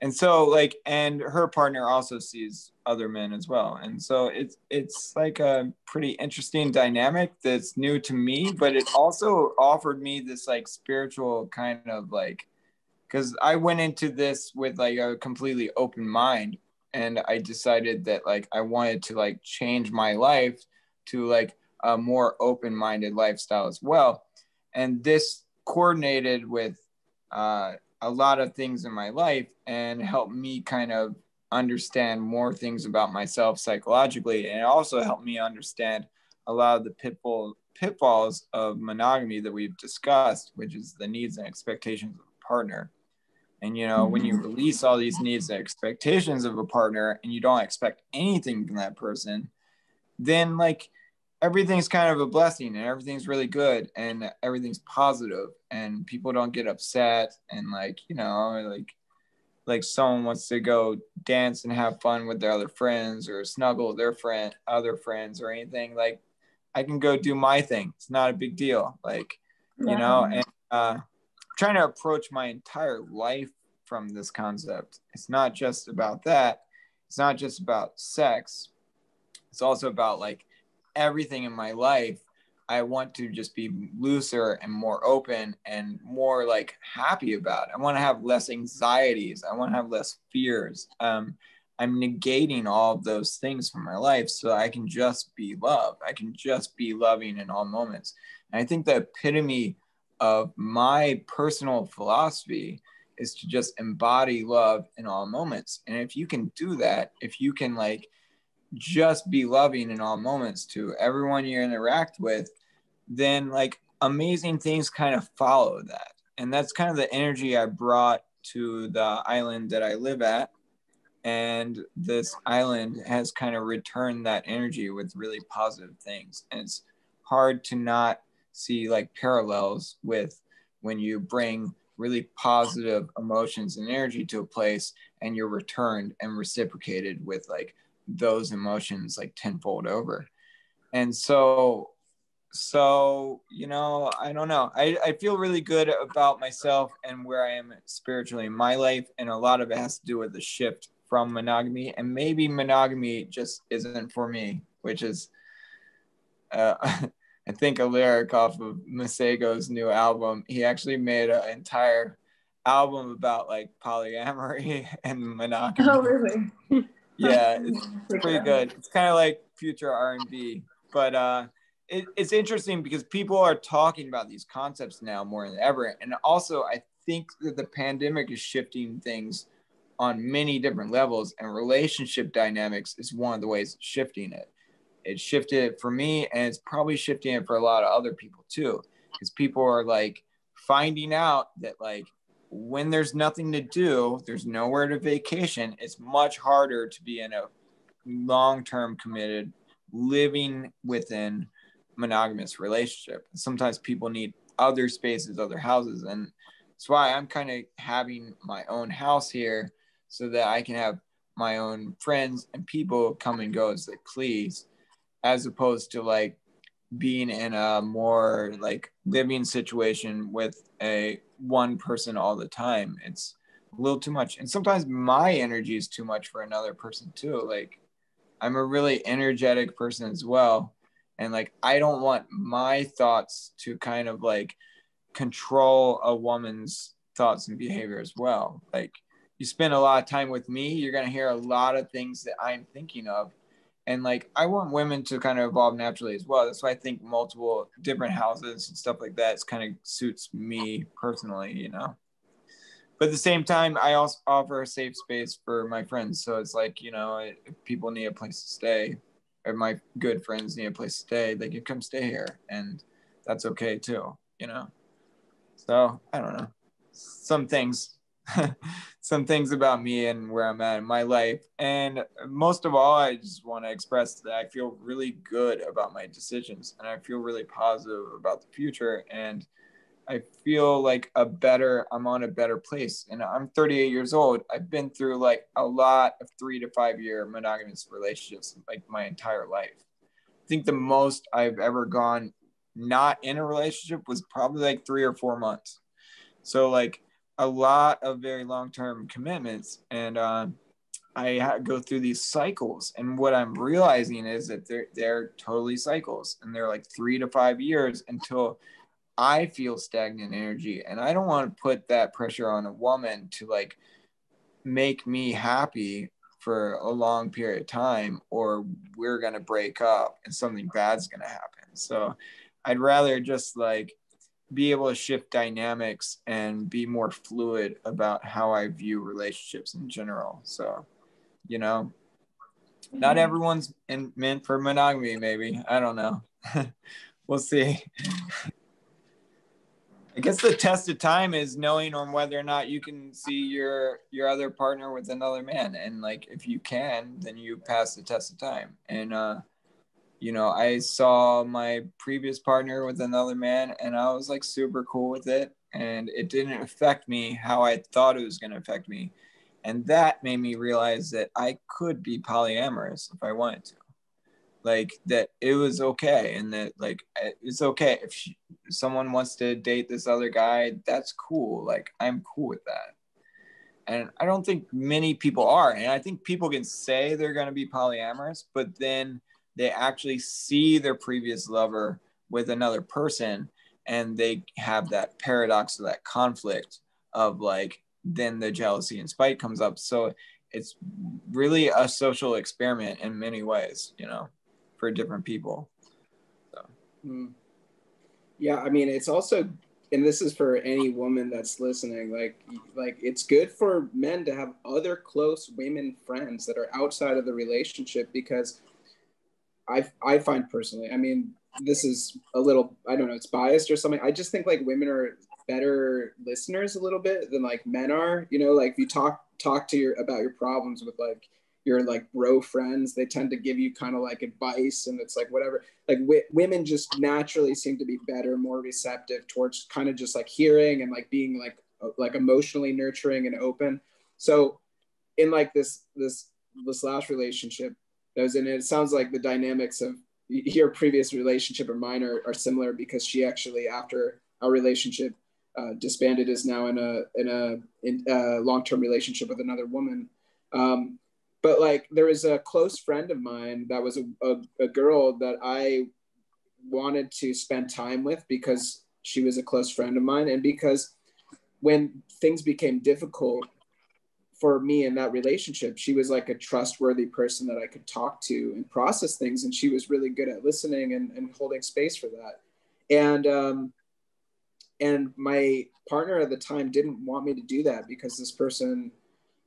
And so like, and her partner also sees other men as well. And so it's like a pretty interesting dynamic that's new to me, but it also offered me this like spiritual kind of like, because I went into this with like a completely open mind, and I decided that like I wanted to like change my life to like a more open-minded lifestyle as well. And this coordinated with a lot of things in my life and helped me kind of understand more things about myself psychologically. And it also helped me understand a lot of the pitfalls of monogamy that we've discussed, which is the needs and expectations of a partner. And, when you release all these needs and expectations of a partner and you don't expect anything from that person, then like everything's kind of a blessing, and everything's really good, and everything's positive, and people don't get upset, and like, like someone wants to go dance and have fun with their other friends or snuggle their other friends or anything, like I can go do my thing. It's not a big deal. Like, and trying to approach my entire life from this concept. It's not just about that. It's not just about sex. It's also about like everything in my life. I want to just be looser and more open and more like happy about it. I want to have less anxieties. I want to have less fears. I'm negating all of those things from my life so I can just be love. I can just be loving in all moments. And I think the epitome of my personal philosophy is to just embody love in all moments. And if you can do that, if you can like just be loving in all moments to everyone you interact with, then like amazing things kind of follow that. And that's kind of the energy I brought to the island that I live at. And this island has kind of returned that energy with really positive things. And it's hard to not see like parallels with when you bring really positive emotions and energy to a place and you're returned and reciprocated with like those emotions like tenfold over. And so you know, I don't know, I feel really good about myself and where I am spiritually in my life, and a lot of it has to do with the shift from monogamy, and maybe monogamy just isn't for me, which is I think a lyric off of Masego's new album. He actually made an entire album about like polyamory and monogamy. Oh, really? Yeah, it's pretty good. It's kind of like future R&B, but it's interesting because people are talking about these concepts now more than ever. And also, I think that the pandemic is shifting things on many different levels, and relationship dynamics is one of the ways it's shifting it. It shifted it for me, and it's probably shifting it for a lot of other people too, because people are like finding out that like when there's nothing to do, there's nowhere to vacation, it's much harder to be in a long-term committed living within monogamous relationship. Sometimes people need other spaces, other houses, and that's why I'm kind of having my own house here so that I can have my own friends and people come and go as they please, as opposed to like being in a more like living situation with a one person all the time. It's a little too much. And sometimes my energy is too much for another person too. Like I'm a really energetic person as well. And like, I don't want my thoughts to kind of like control a woman's thoughts and behavior as well. Like you spend a lot of time with me, you're going to hear a lot of things that I'm thinking of. And like, I want women to kind of evolve naturally as well. That's why I think multiple different houses and stuff like that kind of suits me personally, you know. But at the same time, I also offer a safe space for my friends. So it's like, you know, if people need a place to stay, or my good friends need a place to stay, they can come stay here. And that's okay too, you know. So I don't know. Some things some things about me and where I'm at in my life. And most of all, I just want to express that I feel really good about my decisions, and I feel really positive about the future. And I feel like I'm on a better place. And I'm 38 years old. I've been through like a lot of 3 to 5 year monogamous relationships like my entire life. I think the most I've ever gone not in a relationship was probably like 3 or 4 months. So like a lot of very long-term commitments. And I go through these cycles. And what I'm realizing is that they're totally cycles. And they're like 3 to 5 years until I feel stagnant energy. And I don't want to put that pressure on a woman to like make me happy for a long period of time, or we're going to break up and something bad's going to happen. So I'd rather just like be able to shift dynamics and be more fluid about how I view relationships in general. So, you know, not everyone's meant for monogamy, maybe. I don't know. We'll see. I guess the test of time is knowing on whether or not you can see your other partner with another man. And like, if you can, then you pass the test of time. And, you know, I saw my previous partner with another man and I was like super cool with it. And it didn't affect me how I thought it was going to affect me. And that made me realize that I could be polyamorous if I wanted to. Like that it was okay, and that like it's okay if someone wants to date this other guy, that's cool. Like I'm cool with that. And I don't think many people are. And I think people can say they're going to be polyamorous, but then they actually see their previous lover with another person, and they have that paradox of that conflict of like, then the jealousy and spite comes up. So it's really a social experiment in many ways, you know, for different people. So. Yeah, I mean, it's also, and this is for any woman that's listening, like it's good for men to have other close women friends that are outside of the relationship, because I find personally, I mean, this is a little, I don't know, it's biased or something. I just think like women are better listeners a little bit than like men are, you know, like if you talk talk to about your problems with like your like bro friends, they tend to give you kind of like advice, and it's like whatever. Like women just naturally seem to be better, more receptive towards kind of just like hearing and like being like emotionally nurturing and open. So in like this last relationship that was in, it sounds like the dynamics of your previous relationship and mine are similar, because she actually, after our relationship disbanded, is now in a long-term relationship with another woman. But like there is a close friend of mine that was a girl that I wanted to spend time with because she was a close friend of mine, and because when things became difficult for me in that relationship, she was like a trustworthy person that I could talk to and process things, and she was really good at listening and holding space for that. And my partner at the time didn't want me to do that because this person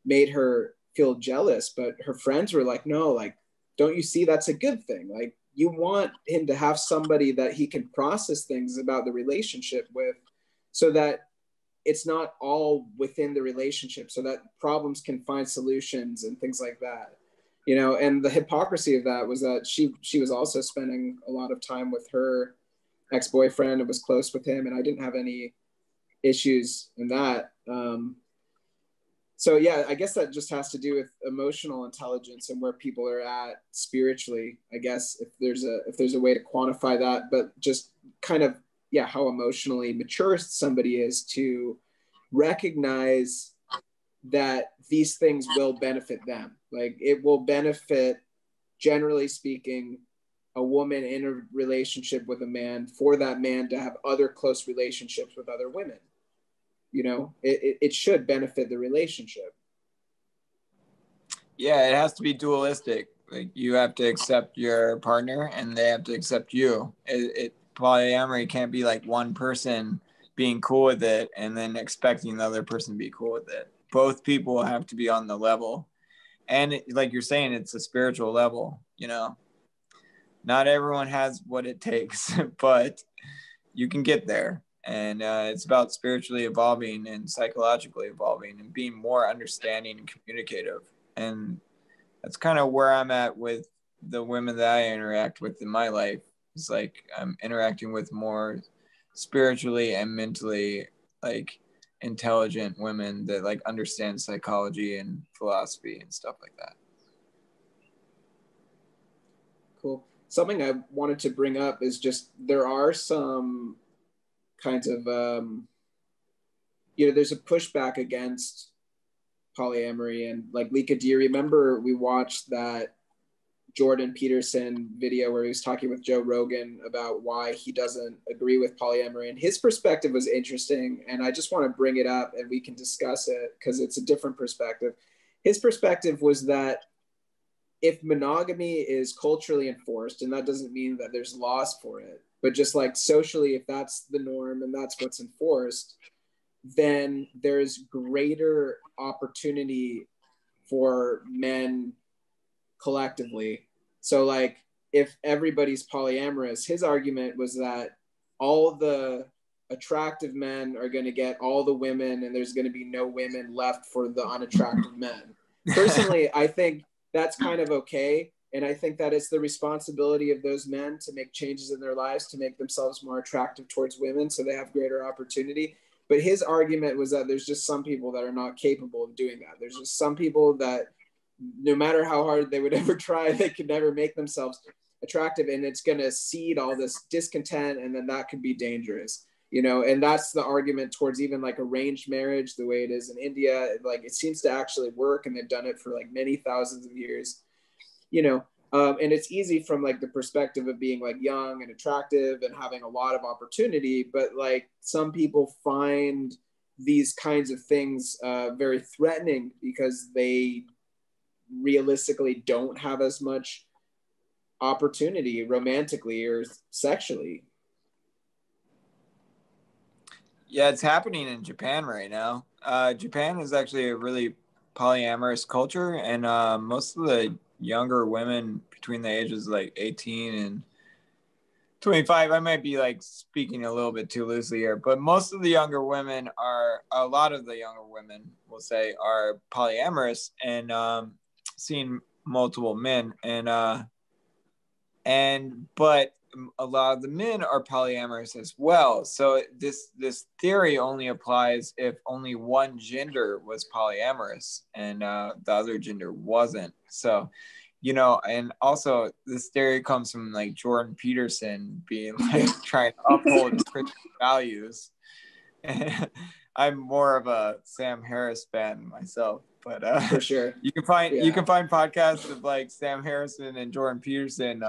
made her feel jealous, but her friends were like, no, like, don't you see that's a good thing? Like, you want him to have somebody that he can process things about the relationship with, so that it's not all within the relationship, so that problems can find solutions and things like that, you know. And the hypocrisy of that was that she was also spending a lot of time with her ex-boyfriend and was close with him, and I didn't have any issues in that. So yeah, I guess that just has to do with emotional intelligence and where people are at spiritually, I guess, if there's a way to quantify that, but just kind of, yeah, how emotionally mature somebody is to recognize that these things will benefit them. Like, it will benefit, generally speaking, a woman in a relationship with a man, for that man to have other close relationships with other women. You know, it should benefit the relationship. Yeah, it has to be dualistic. Like, you have to accept your partner and they have to accept you. Polyamory can't be like one person being cool with it and then expecting the other person to be cool with it. Both people have to be on the level. And like you're saying, it's a spiritual level, you know. Not everyone has what it takes, but you can get there. And it's about spiritually evolving and psychologically evolving and being more understanding and communicative. And that's kind of where I'm at with the women that I interact with in my life. It's like I'm interacting with more spiritually and mentally like intelligent women that like understand psychology and philosophy and stuff like that. Cool. Something I wanted to bring up is just there are some kinds of there's a pushback against polyamory. And like, Lika, do you remember we watched that Jordan Peterson video where he was talking with Joe Rogan about why he doesn't agree with polyamory? And his perspective was interesting, and I just want to bring it up and we can discuss it because it's a different perspective. His perspective was that if monogamy is culturally enforced, and that doesn't mean that there's laws for it, but just like socially, if that's the norm and that's what's enforced, then there's greater opportunity for men collectively. So like, if everybody's polyamorous, his argument was that all the attractive men are going to get all the women and there's going to be no women left for the unattractive men. Personally, I think that's kind of okay. And I think that it's the responsibility of those men to make changes in their lives to make themselves more attractive towards women so they have greater opportunity. But his argument was that there's just some people that are not capable of doing that. There's just some people that no matter how hard they would ever try, they could never make themselves attractive. And it's going to seed all this discontent. And then that could be dangerous, you know? And that's the argument towards even like arranged marriage, the way it is in India. Like, it seems to actually work, and they've done it for like many thousands of years, you know? And it's easy from like the perspective of being like young and attractive and having a lot of opportunity. But like, some people find these kinds of things very threatening because they realistically don't have as much opportunity romantically or sexually. Yeah, it's happening in Japan right now. Japan is actually a really polyamorous culture, and most of the younger women between the ages of like 18 and 25. I might be like speaking a little bit too loosely here, but most of the younger women a lot of the younger women will say are polyamorous and seeing multiple men, but a lot of the men are polyamorous as well. So this theory only applies if only one gender was polyamorous and the other gender wasn't. So, and also this theory comes from like Jordan Peterson being like trying to uphold Christian values. And I'm more of a Sam Harris fan myself, but for sure, you can find podcasts of like Sam Harrison and Jordan Peterson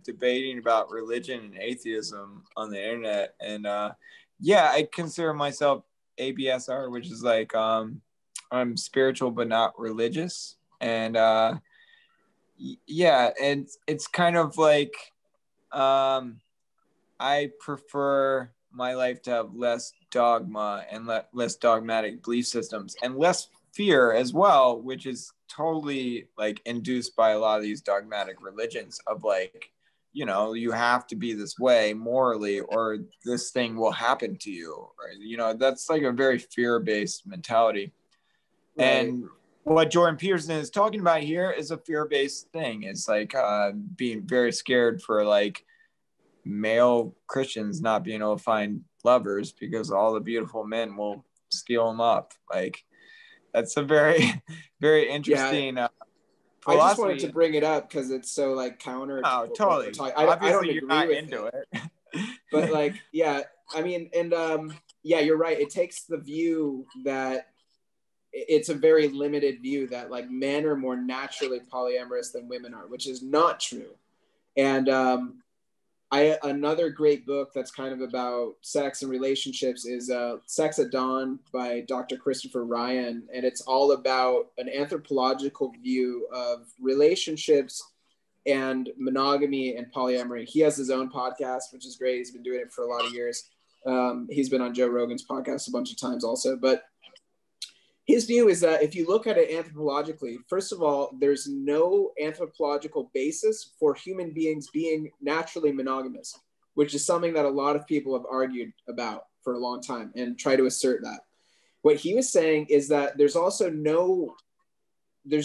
debating about religion and atheism on the internet. And I consider myself ABSR, which is like I'm spiritual but not religious. And and it's kind of like I prefer my life to have less dogma and less dogmatic belief systems and less fear as well, which is totally like induced by a lot of these dogmatic religions of like, you have to be this way morally or this thing will happen to you. Right? That's like a very fear-based mentality. Right. And what Jordan Peterson is talking about here is a fear-based thing. It's like being very scared for like male Christians not being able to find lovers because all the beautiful men will steal them up. Like that's a very, very interesting philosophy. I just wanted to bring it up because it's so like counter. Oh, totally. I don't agree with into it. But like, yeah, I mean, and you're right. It takes the view that it's a very limited view that like men are more naturally polyamorous than women are, which is not true. And another great book that's kind of about sex and relationships is Sex at Dawn by Dr. Christopher Ryan. And it's all about an anthropological view of relationships and monogamy and polyamory. He has his own podcast, which is great. He's been doing it for a lot of years. He's been on Joe Rogan's podcast a bunch of times also. But his view is that if you look at it anthropologically, first of all, there's no anthropological basis for human beings being naturally monogamous, which is something that a lot of people have argued about for a long time and try to assert that. What he was saying is that there's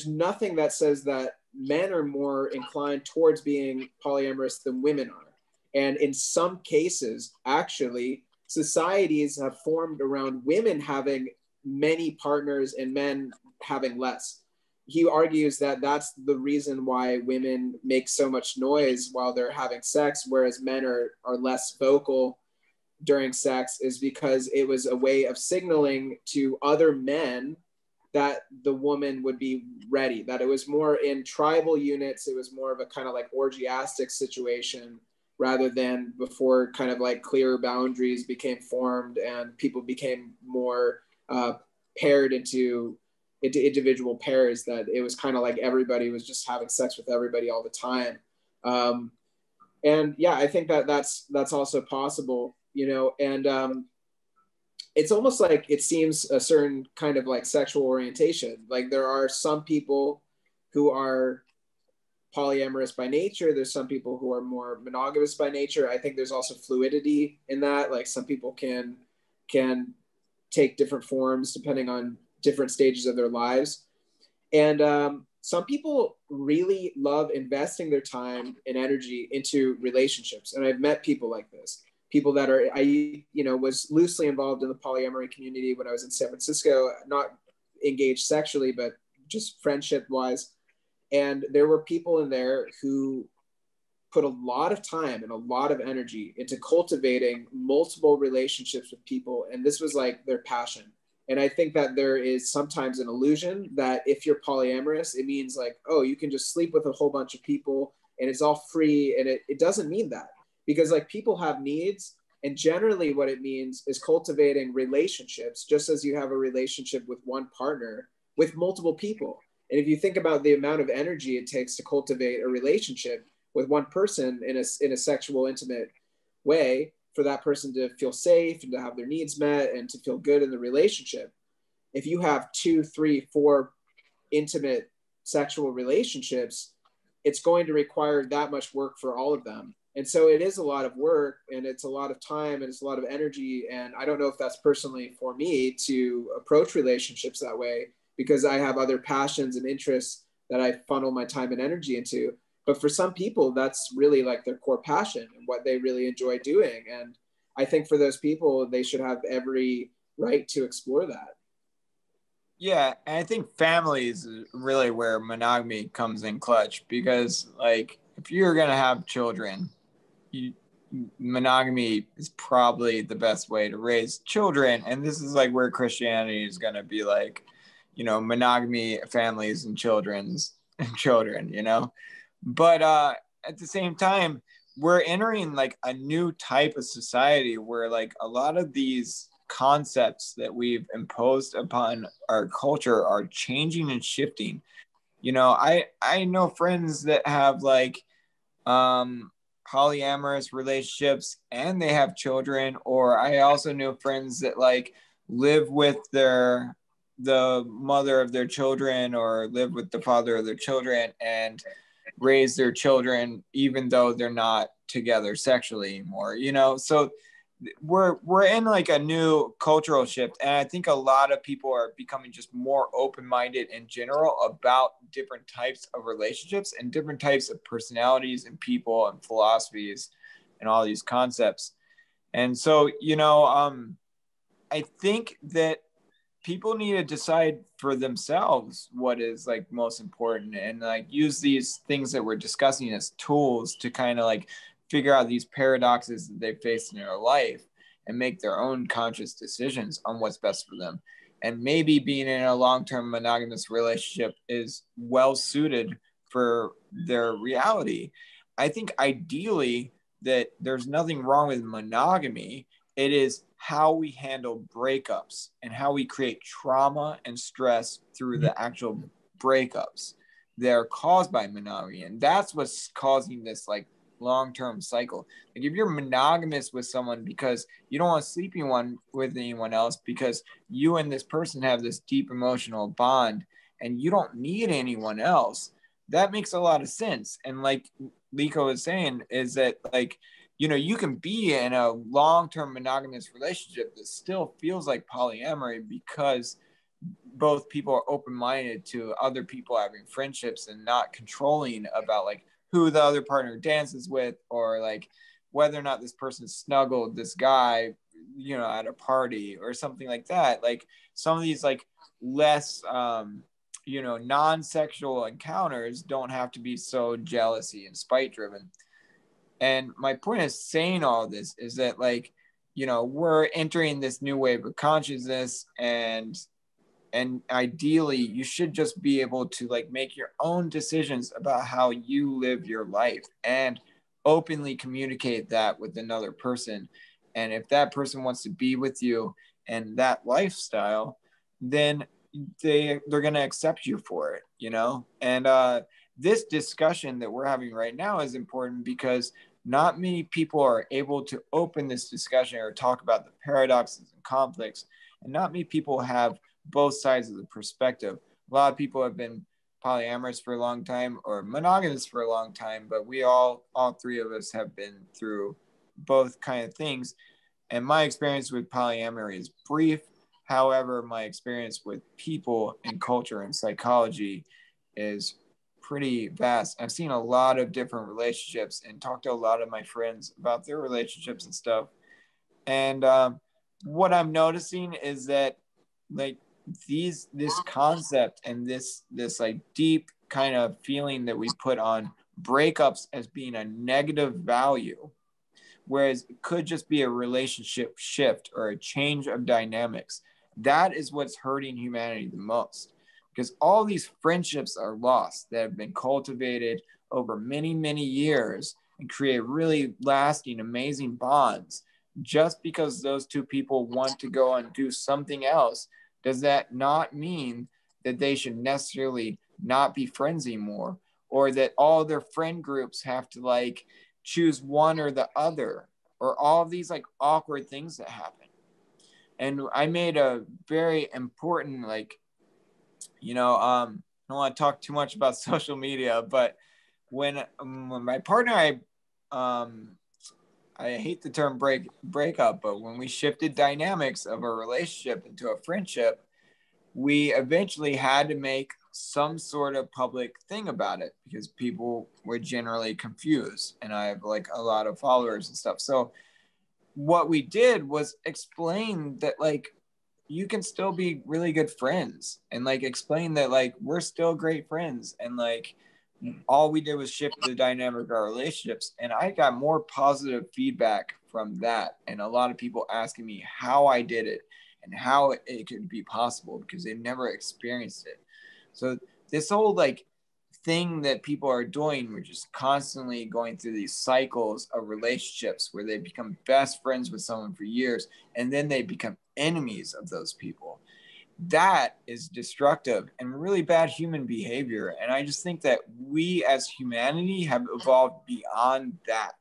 nothing that says that men are more inclined towards being polyamorous than women are. And in some cases, actually, societies have formed around women having many partners and men having less. He argues that that's the reason why women make so much noise while they're having sex, whereas men are less vocal during sex, is because it was a way of signaling to other men that the woman would be ready, that it was more in tribal units. It was more of a kind of like orgiastic situation rather than before kind of like clearer boundaries became formed and people became more paired into individual pairs, that it was kind of like everybody was just having sex with everybody all the time. And yeah, I think that that's also possible, and it's almost like it seems a certain kind of like sexual orientation. Like there are some people who are polyamorous by nature. There's some people who are more monogamous by nature. I think there's also fluidity in that. Like some people can take different forms depending on different stages of their lives. And some people really love investing their time and energy into relationships. And I've met people like this, people that are, I was loosely involved in the polyamory community when I was in San Francisco, not engaged sexually, but just friendship wise. And there were people in there who put a lot of time and a lot of energy into cultivating multiple relationships with people. And this was like their passion. And I think that there is sometimes an illusion that if you're polyamorous, it means like, oh, you can just sleep with a whole bunch of people and it's all free. And it doesn't mean that, because like people have needs. And generally what it means is cultivating relationships, just as you have a relationship with one partner, with multiple people. And if you think about the amount of energy it takes to cultivate a relationship with one person in a sexual, intimate way, for that person to feel safe and to have their needs met and to feel good in the relationship. If you have 2, 3, 4 intimate sexual relationships, it's going to require that much work for all of them. And so it is a lot of work, and it's a lot of time, and it's a lot of energy. And I don't know if that's personally for me to approach relationships that way, because I have other passions and interests that I funnel my time and energy into. But for some people, that's really like their core passion and what they really enjoy doing. And I think for those people, they should have every right to explore that. Yeah, and I think family is really where monogamy comes in clutch, because like if you're gonna have children, monogamy is probably the best way to raise children. And this is like where Christianity is gonna be like, monogamy, families, and children, But at the same time, we're entering like a new type of society where like a lot of these concepts that we've imposed upon our culture are changing and shifting. I know friends that have like polyamorous relationships and they have children, or I also know friends that like live with the mother of their children or live with the father of their children and raise their children even though they're not together sexually anymore. So we're in like a new cultural shift, and I think a lot of people are becoming just more open-minded in general about different types of relationships and different types of personalities and people and philosophies and all these concepts. And so I think that people need to decide for themselves what is like most important, and like use these things that we're discussing as tools to kind of like figure out these paradoxes that they face in their life and make their own conscious decisions on what's best for them. And maybe being in a long-term monogamous relationship is well suited for their reality. I think ideally that there's nothing wrong with monogamy. It is how we handle breakups and how we create trauma and stress through the actual breakups that are caused by monogamy. And that's what's causing this like long-term cycle. Like if you're monogamous with someone because you don't want to sleep with anyone else, because you and this person have this deep emotional bond and you don't need anyone else, that makes a lot of sense. And like Lika was saying, is that like, you can be in a long-term monogamous relationship that still feels like polyamory because both people are open-minded to other people having friendships and not controlling about like who the other partner dances with, or like whether or not this person snuggled this guy, at a party or something like that. Like some of these like less, non-sexual encounters don't have to be so jealousy and spite driven. And my point of saying all this is that like, we're entering this new wave of consciousness, and ideally you should just be able to like make your own decisions about how you live your life and openly communicate that with another person. And if that person wants to be with you and that lifestyle, then they're going to accept you for it, And this discussion that we're having right now is important because not many people are able to open this discussion or talk about the paradoxes and conflicts, and not many people have both sides of the perspective. A lot of people have been polyamorous for a long time or monogamous for a long time, but we all three of us have been through both kind of things. And my experience with polyamory is brief. However, my experience with people and culture and psychology is pretty vast. I've seen a lot of different relationships and talked to a lot of my friends about their relationships and stuff. And what I'm noticing is that like this concept and this like deep kind of feeling that we put on breakups as being a negative value, whereas it could just be a relationship shift or a change of dynamics. That is what's hurting humanity the most, because all these friendships are lost that have been cultivated over many, many years and create really lasting, amazing bonds. Just because those two people want to go and do something else, does that not mean that they should necessarily not be friends anymore, or that all their friend groups have to like choose one or the other, or all of these like awkward things that happen. And I made a very important like, I don't want to talk too much about social media, but when my partner and I I hate the term breakup, but when we shifted dynamics of a relationship into a friendship, we eventually had to make some sort of public thing about it because people were generally confused, and I have like a lot of followers and stuff. So what we did was explain that like you can still be really good friends, and like explain that like we're still great friends, and like all we did was shift the dynamic of our relationships. And I got more positive feedback from that, and a lot of people asking me how I did it and how it could be possible because they've never experienced it. So this whole like thing that people are doing, we're just constantly going through these cycles of relationships where they become best friends with someone for years and then they become enemies of those people. That is destructive and really bad human behavior. And I just think that we as humanity have evolved beyond that.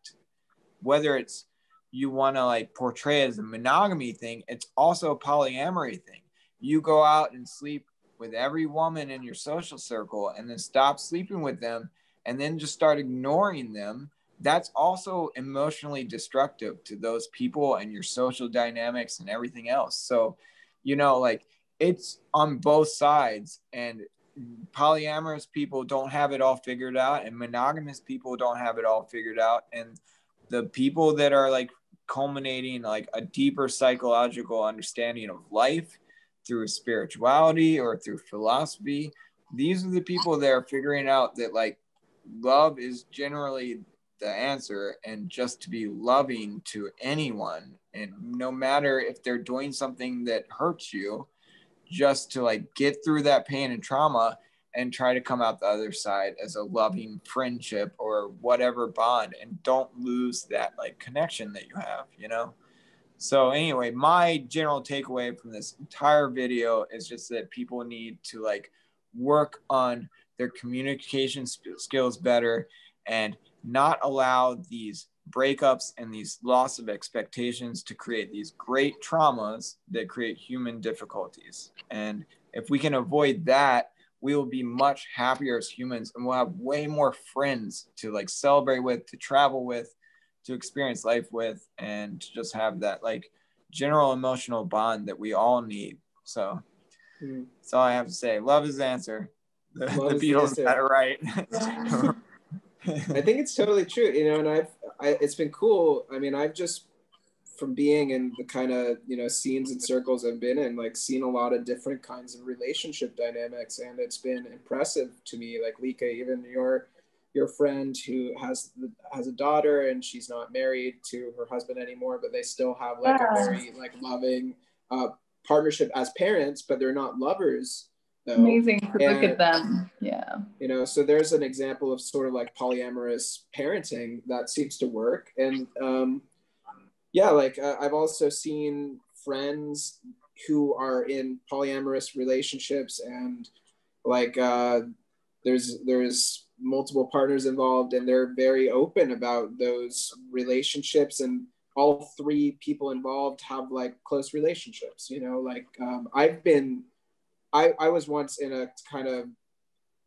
Whether it's you want to like portray it as a monogamy thing, it's also a polyamory thing. You go out and sleep with every woman in your social circle and then stop sleeping with them and then just start ignoring them. That's also emotionally destructive to those people and your social dynamics and everything else. So, you know, like it's on both sides, and polyamorous people don't have it all figured out and monogamous people don't have it all figured out. And the people that are like culminating like a deeper psychological understanding of life through spirituality or through philosophy, these are the people that are figuring out that like love is generally the answer, and just to be loving to anyone, and no matter if they're doing something that hurts you, just to like get through that pain and trauma and try to come out the other side as a loving friendship or whatever bond, and don't lose that like connection that you have, you know? So anyway, my general takeaway from this entire video is just that people need to like work on their communication skills better and not allow these breakups and these loss of expectations to create these great traumas that create human difficulties. And if we can avoid that, we will be much happier as humans, and we'll have way more friends to like celebrate with, to travel with, to experience life with, and to just have that like general emotional bond that we all need. So that's all I have to say. Love is the answer. The Beatles got it right. I think it's totally true, you know, and it's been cool. I mean, I've just, from being in the kind of, you know, scenes and circles I've been in, like seen a lot of different kinds of relationship dynamics, and it's been impressive to me. Like Lika, even your friend who has a daughter and she's not married to her husband anymore, but they still have like a very like loving partnership as parents, but they're not lovers though. Amazing to look at them. Yeah. You know, so there's an example of sort of like polyamorous parenting that seems to work. And yeah, like I've also seen friends who are in polyamorous relationships, and like there's multiple partners involved, and they're very open about those relationships, and all three people involved have like close relationships, you know. Like I was once in a kind of,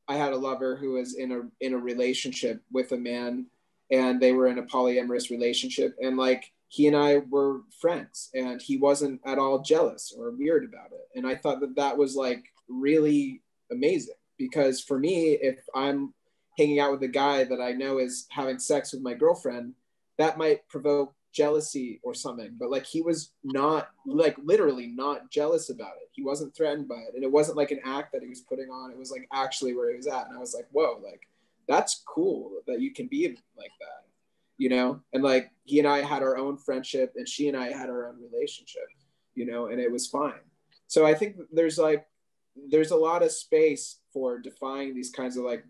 I had a lover who was in a relationship with a man, and they were in a polyamorous relationship, and like he and I were friends, and he wasn't at all jealous or weird about it. And I thought that was like really amazing, because for me, if I'm hanging out with a guy that I know is having sex with my girlfriend, that might provoke jealousy or something. But like he was not, like literally not jealous about it. He wasn't threatened by it. And it wasn't like an act that he was putting on. It was like actually where he was at. And I was like, whoa, like that's cool that you can be like that, you know? And like he and I had our own friendship, and she and I had our own relationship, you know, and it was fine. So I think there's a lot of space for defining these kinds of like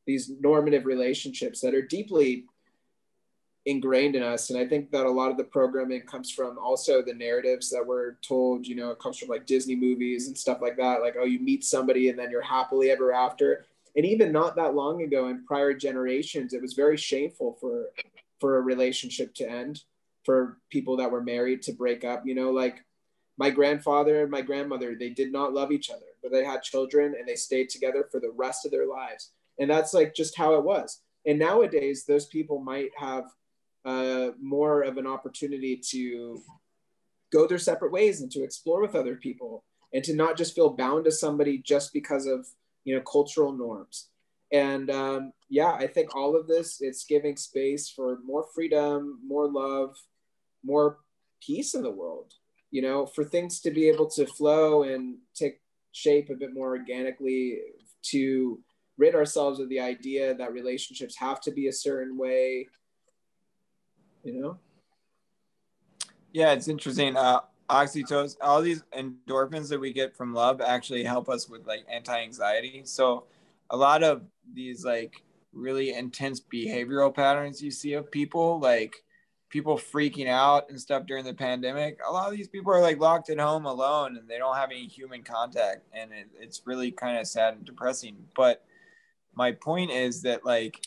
these normative relationships that are deeply ingrained in us. And I think that a lot of the programming comes from also the narratives that we're told, you know, it comes from like Disney movies and stuff like that. Like, oh, you meet somebody and then you're happily ever after. And even not that long ago in prior generations, it was very shameful for a relationship to end, for people that were married to break up. You know, like my grandfather and my grandmother, they did not love each other, but they had children and they stayed together for the rest of their lives. And that's like just how it was. And nowadays, those people might have more of an opportunity to go their separate ways and to explore with other people and to not just feel bound to somebody just because of, you know, cultural norms. And yeah, I think all of this, it's giving space for more freedom, more love, more peace in the world, you know, for things to be able to flow and take shape a bit more organically, to rid ourselves of the idea that relationships have to be a certain way, you know? Yeah, it's interesting. Oxytocin, all these endorphins that we get from love actually help us with like anti-anxiety. So a lot of these like really intense behavioral patterns you see of people, like people freaking out and stuff during the pandemic, a lot of these people are like locked at home alone and they don't have any human contact. And it's really kind of sad and depressing. But my point is that like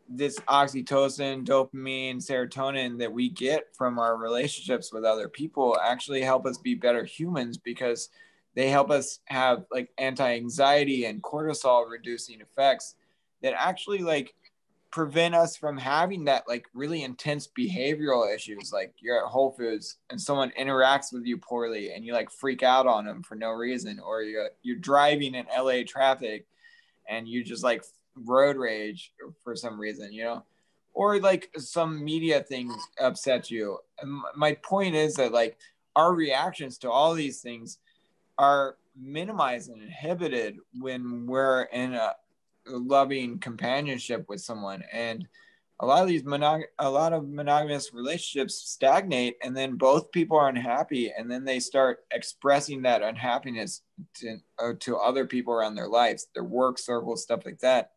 this oxytocin, dopamine, serotonin that we get from our relationships with other people actually help us be better humans, because they help us have like anti-anxiety and cortisol reducing effects that actually like prevent us from having that like really intense behavioral issues. Like you're at Whole Foods and someone interacts with you poorly and you like freak out on them for no reason, or you're driving in LA traffic and you just like road rage for some reason, you know, or like some media thing upsets you. And my point is that like our reactions to all these things are minimized and inhibited when we're in a loving companionship with someone. And a lot of these monogamous relationships stagnate, and then both people are unhappy, and then they start expressing that unhappiness to other people around their lives, their work circles, stuff like that.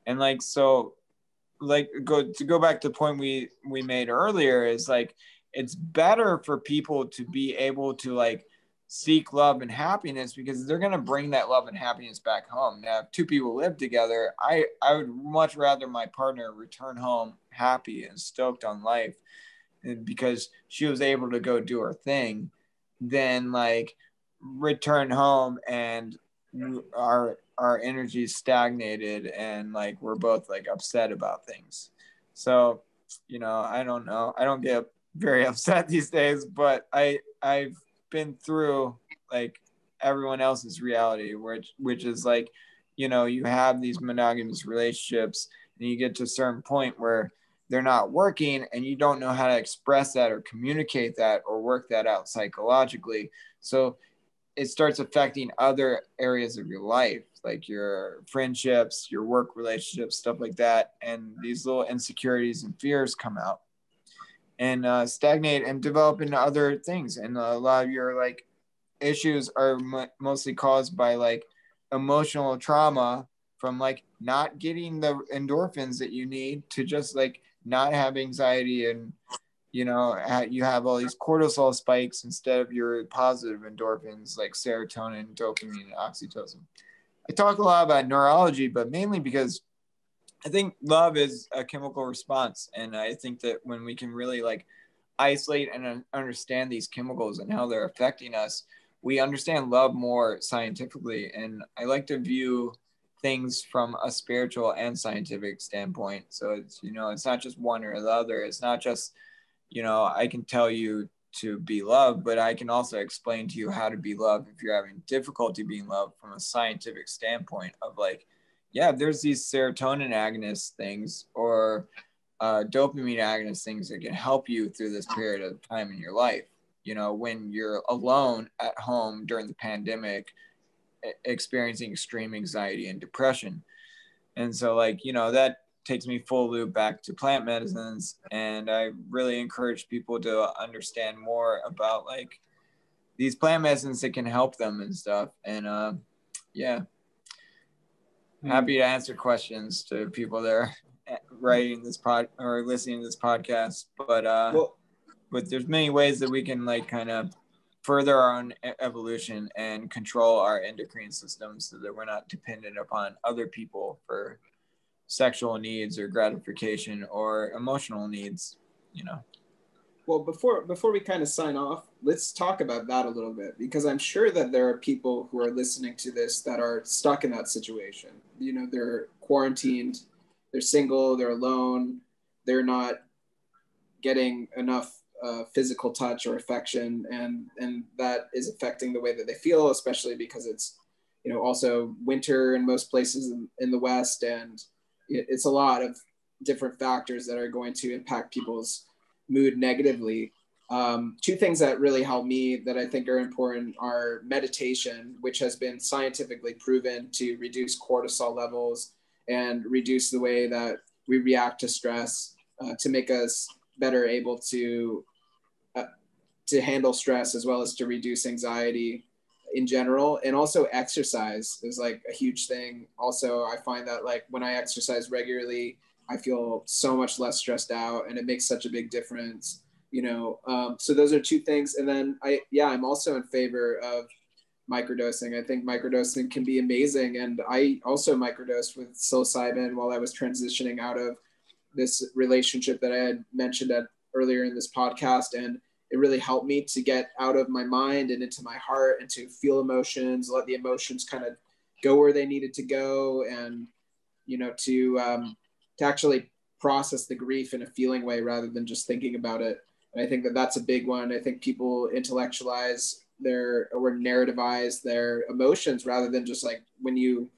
And like, so like go back to the point we made earlier, is like it's better for people to be able to like seek love and happiness, because they're going to bring that love and happiness back home. Now, if two people live together, I would much rather my partner return home happy and stoked on life because she was able to go do her thing, than like return home and our energy stagnated and like we're both like upset about things. So, you know, I don't know, I don't get very upset these days, but I've been through like everyone else's reality, which is like, you know, you have these monogamous relationships and you get to a certain point where they're not working and you don't know how to express that or communicate that or work that out psychologically. So it starts affecting other areas of your life, like your friendships, your work relationships, stuff like that. And these little insecurities and fears come out and stagnate and develop into other things. And a lot of your like issues are mostly caused by like emotional trauma from like not getting the endorphins that you need to just like not have anxiety, and you know, you have all these cortisol spikes instead of your positive endorphins like serotonin, dopamine, and oxytocin. I talk a lot about neurology, but mainly because I think love is a chemical response. And I think that when we can really like isolate and understand these chemicals and how they're affecting us, we understand love more scientifically. And I like to view things from a spiritual and scientific standpoint. So it's, you know, it's not just one or the other. It's not just, you know, I can tell you to be loved, but I can also explain to you how to be loved if you're having difficulty being loved from a scientific standpoint of like, yeah, there's these serotonin agonist things or dopamine agonist things that can help you through this period of time in your life. You know, when you're alone at home during the pandemic, experiencing extreme anxiety and depression. And so like, you know, that takes me full loop back to plant medicines. And I really encourage people to understand more about like these plant medicines that can help them and stuff. And yeah, happy to answer questions to people that are writing this pod or listening to this podcast. But there's many ways that we can like kind of further our own evolution and control our endocrine system so that we're not dependent upon other people for sexual needs or gratification or emotional needs, you know. Well, before we kind of sign off, let's talk about that a little bit, because I'm sure that there are people who are listening to this that are stuck in that situation. You know, they're quarantined they're single, they're alone, they're not getting enough physical touch or affection, and that is affecting the way that they feel, especially because it's, you know, also winter in most places in the West, and it's a lot of different factors that are going to impact people's mood negatively. Two things that really help me that I think are important are meditation, which has been scientifically proven to reduce cortisol levels and reduce the way that we react to stress, to make us better able to handle stress, as well as to reduce anxiety in general. And also exercise is like a huge thing. Also, I find that like when I exercise regularly, I feel so much less stressed out, and it makes such a big difference, you know. So those are two things. And then I'm also in favor of microdosing. I think microdosing can be amazing. And I also microdosed with psilocybin while I was transitioning out of this relationship that I had mentioned earlier in this podcast. And it really helped me to get out of my mind and into my heart, and to feel emotions, let the emotions kind of go where they needed to go, and, you know, to actually process the grief in a feeling way rather than just thinking about it. And I think that that's a big one. I think people intellectualize or narrativize their emotions rather than just like when you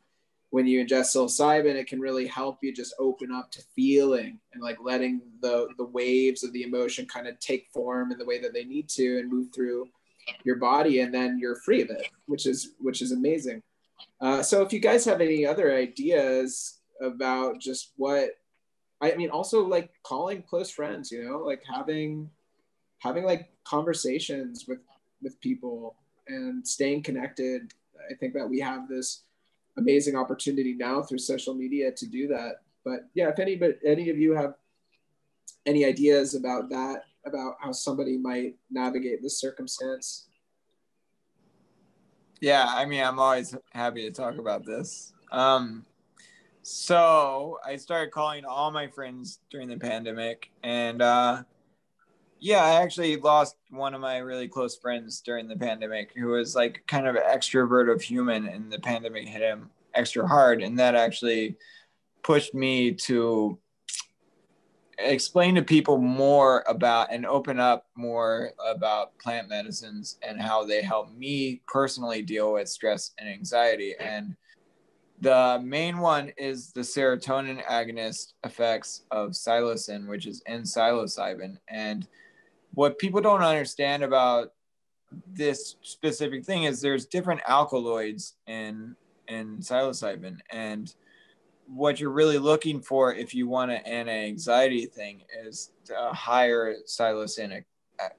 ingest psilocybin, it can really help you just open up to feeling and like letting the waves of the emotion kind of take form in the way that they need to and move through your body, and then you're free of it, which is amazing. So if you guys have any other ideas about just what, I mean, also like calling close friends, you know, like having like conversations with people and staying connected. I think that we have this amazing opportunity now through social media to do that. But yeah, if any of you have any ideas about that, about how somebody might navigate this circumstance. Yeah, I mean, I'm always happy to talk about this. So I started calling all my friends during the pandemic, and yeah, I actually lost one of my really close friends during the pandemic, who was like kind of an extroverted human, and the pandemic hit him extra hard. And that actually pushed me to explain to people more about and open up more about plant medicines and how they help me personally deal with stress and anxiety. And the main one is the serotonin agonist effects of psilocin, which is in psilocybin. And what people don't understand about this specific thing is there's different alkaloids in psilocybin, and what you're really looking for if you want an anti-anxiety thing is a higher psilocin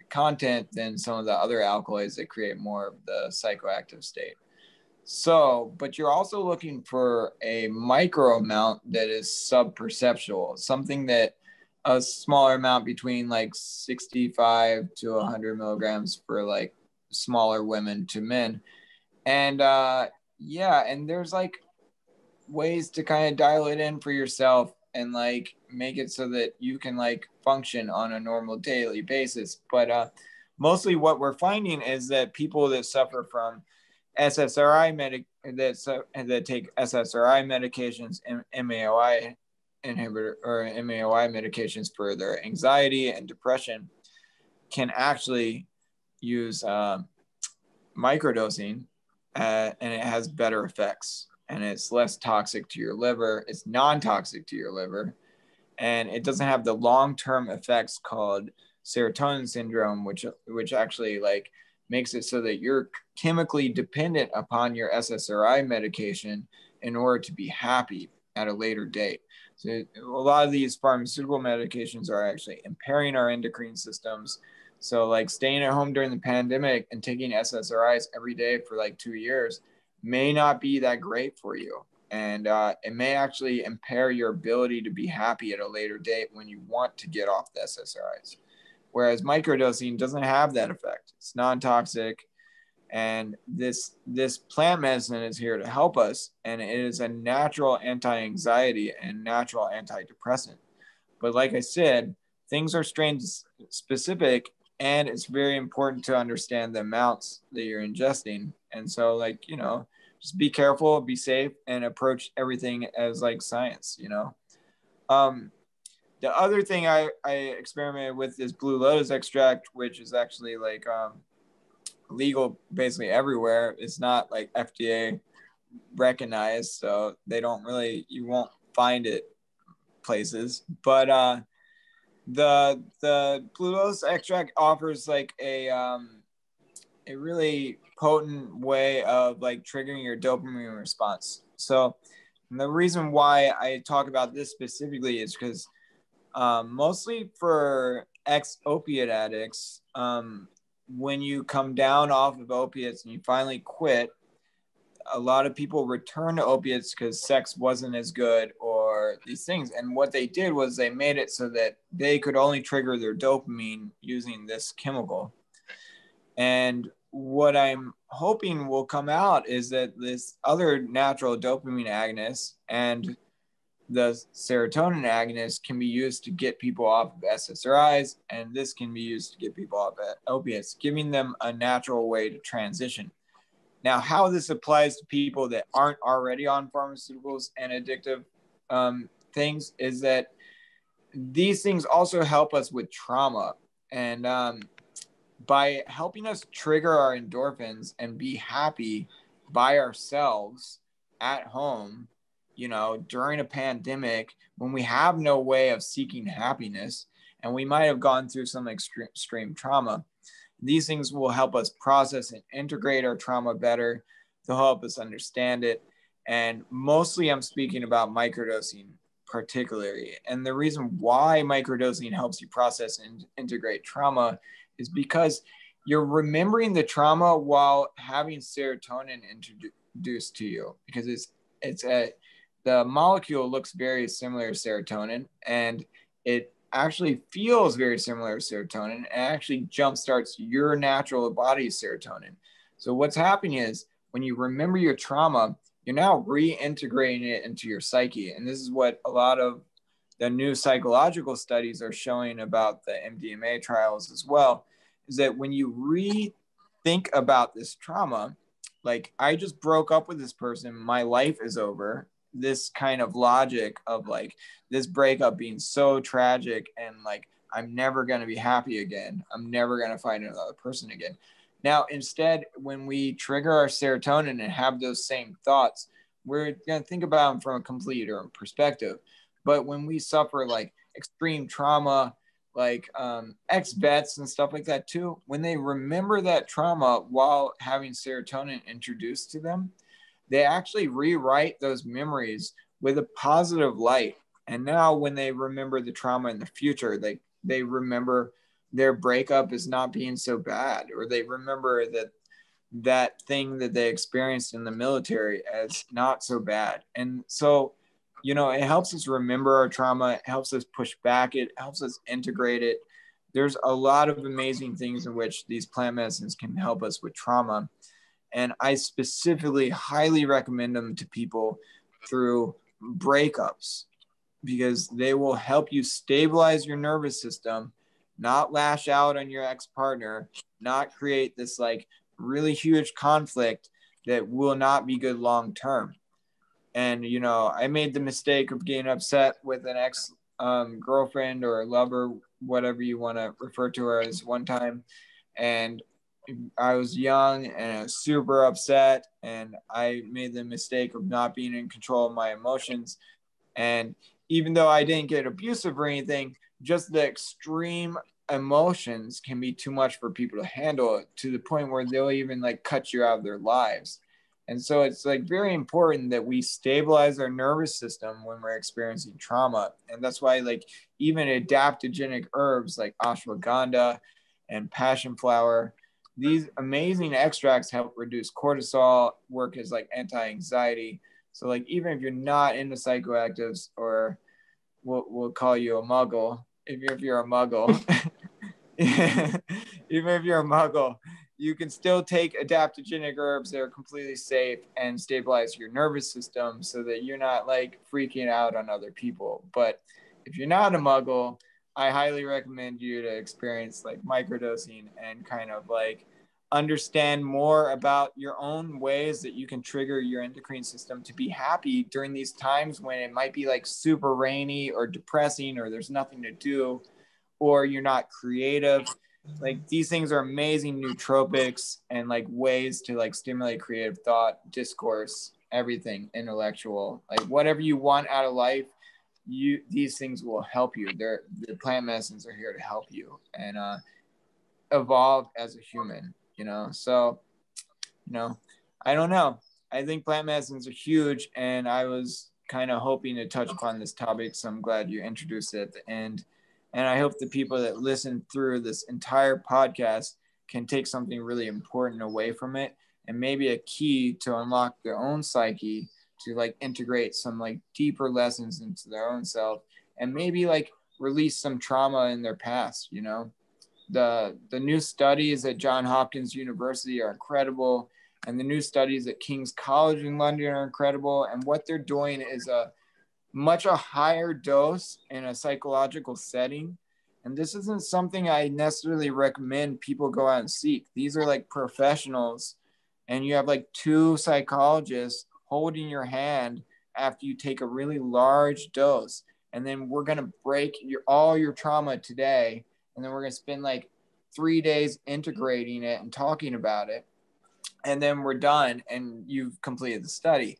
content than some of the other alkaloids that create more of the psychoactive state. So, but you're also looking for a micro amount that is subperceptual, something that a smaller amount between like 65 to 100 milligrams for like smaller women to men. And yeah, and there's like ways to kind of dial it in for yourself and like make it so that you can like function on a normal daily basis. But mostly what we're finding is that people that suffer from SSRI that take SSRI medications and MAOI inhibitor or MAOI medications for their anxiety and depression can actually use microdosing, and it has better effects, and it's less toxic to your liver. It's non-toxic to your liver, and it doesn't have the long-term effects called serotonin syndrome, which actually like makes it so that you're chemically dependent upon your SSRI medication in order to be happy at a later date. So a lot of these pharmaceutical medications are actually impairing our endocrine systems. So like staying at home during the pandemic and taking SSRIs every day for like 2 years may not be that great for you. And it may actually impair your ability to be happy at a later date when you want to get off the SSRIs. Whereas microdosing doesn't have that effect. It's non-toxic. And this plant medicine is here to help us. And it is a natural anti-anxiety and natural antidepressant. But like I said, things are strain specific, and it's very important to understand the amounts that you're ingesting. And so like, you know, just be careful, be safe, and approach everything as like science, you know. The other thing I experimented with is blue lotus extract, which is actually like legal basically everywhere. It's not like FDA recognized, so they don't really, you won't find it places. But the blue lotus extract offers like a really potent way of like triggering your dopamine response. So the reason why I talk about this specifically is because mostly for ex-opiate addicts, when you come down off of opiates and you finally quit, a lot of people return to opiates because sex wasn't as good or these things. And what they did was they made it so that they could only trigger their dopamine using this chemical. And what I'm hoping will come out is that this other natural dopamine agonist and the serotonin agonist can be used to get people off of SSRIs, and this can be used to get people off of opiates, giving them a natural way to transition. Now, how this applies to people that aren't already on pharmaceuticals and addictive things is that these things also help us with trauma. And by helping us trigger our endorphins and be happy by ourselves at home, you know, during a pandemic, when we have no way of seeking happiness, and we might have gone through some extreme trauma, these things will help us process and integrate our trauma better. They'll help us understand it. And mostly I'm speaking about microdosing particularly. And the reason why microdosing helps you process and integrate trauma is because you're remembering the trauma while having serotonin introduced to you, because the molecule looks very similar to serotonin, and it actually feels very similar to serotonin, and actually jumpstarts your natural body's serotonin. So what's happening is when you remember your trauma, you're now reintegrating it into your psyche. And this is what a lot of the new psychological studies are showing about the MDMA trials as well, is that when you rethink about this trauma, like, I just broke up with this person, my life is over, this kind of logic of like this breakup being so tragic, and like I'm never going to be happy again, I'm never going to find another person again. Now instead, when we trigger our serotonin and have those same thoughts, we're going to think about them from a completely different perspective. But when we suffer like extreme trauma, like ex-vets and stuff like that too, when they remember that trauma while having serotonin introduced to them, they actually rewrite those memories with a positive light. And now when they remember the trauma in the future, they remember their breakup as not being so bad, or they remember that thing that they experienced in the military as not so bad. And so, you know, it helps us remember our trauma, it helps us push back, it helps us integrate it. There's a lot of amazing things in which these plant medicines can help us with trauma. And I specifically highly recommend them to people through breakups, because they will help you stabilize your nervous system, not lash out on your ex-partner, not create this like really huge conflict that will not be good long-term. And, you know, I made the mistake of getting upset with an ex girlfriend or lover, whatever you want to refer to her as, one time. And I was young and I was super upset, and I made the mistake of not being in control of my emotions. And even though I didn't get abusive or anything, just the extreme emotions can be too much for people to handle, to the point where they'll even like cut you out of their lives. And so it's like very important that we stabilize our nervous system when we're experiencing trauma. And that's why like even adaptogenic herbs like ashwagandha and passion flower, these amazing extracts help reduce cortisol, work as like anti-anxiety. So like even if you're not into psychoactives, or we'll call you a muggle, if you're a muggle, even if you're a muggle, you can still take adaptogenic herbs that are completely safe and stabilize your nervous system so that you're not like freaking out on other people. But if you're not a muggle, I highly recommend you to experience like microdosing and kind of like understand more about your own ways that you can trigger your endocrine system to be happy during these times when it might be like super rainy or depressing, or there's nothing to do, or you're not creative. Like these things are amazing nootropics and like ways to like stimulate creative thought, discourse, everything intellectual, like whatever you want out of life. These things will help you. The plant medicines are here to help you and evolve as a human, so I don't know. I think plant medicines are huge, and I was kind of hoping to touch upon this topic, so I'm glad you introduced it at the end. And I hope the people that listen through this entire podcast can take something really important away from it, and maybe a key to unlock their own psyche, to like integrate some like deeper lessons into their own self, and maybe like release some trauma in their past. The new studies at Johns Hopkins University are incredible, and the new studies at King's College in London are incredible. And what they're doing is a higher dose in a psychological setting. And this isn't something I necessarily recommend people go out and seek. These are like professionals, and you have like 2 psychologists holding your hand after you take a really large dose. And then we're going to break all your trauma today. And then we're going to spend like 3 days integrating it and talking about it. And then we're done and you've completed the study.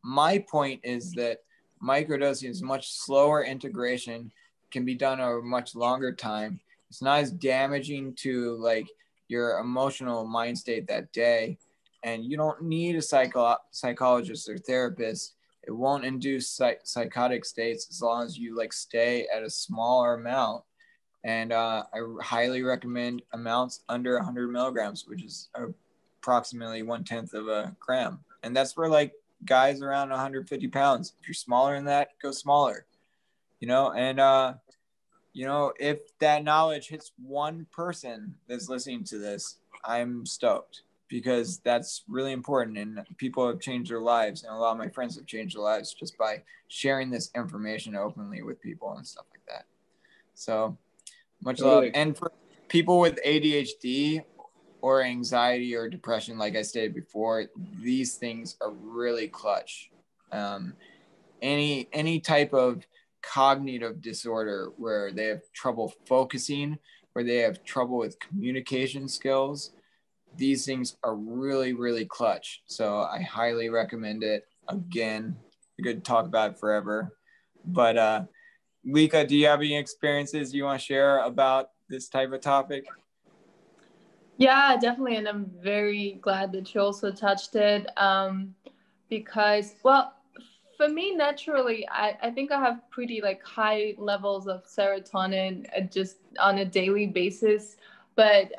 My point is that microdosing is much slower integration, can be done over a much longer time. It's not as damaging to like your emotional mind state that day. And you don't need a psychologist or therapist. It won't induce psychotic states as long as you like stay at a smaller amount. And I highly recommend amounts under 100 milligrams, which is approximately 1/10 of a gram. And that's for like guys around 150 pounds. If you're smaller than that, go smaller, and, if that knowledge hits one person that's listening to this, I'm stoked, because that's really important. And people have changed their lives. And a lot of my friends have changed their lives just by sharing this information openly with people and stuff like that. So much love. And for people with ADHD or anxiety or depression, like I stated before, these things are really clutch. Any type of cognitive disorder where they have trouble focusing, where they have trouble with communication skills, these things are really, really clutch. So I highly recommend it. Again, we could talk about it forever. But Lika, do you have any experiences you want to share about this type of topic? Yeah, definitely. And I'm very glad that you also touched it, because, well, for me, naturally, I think I have pretty like high levels of serotonin just on a daily basis. But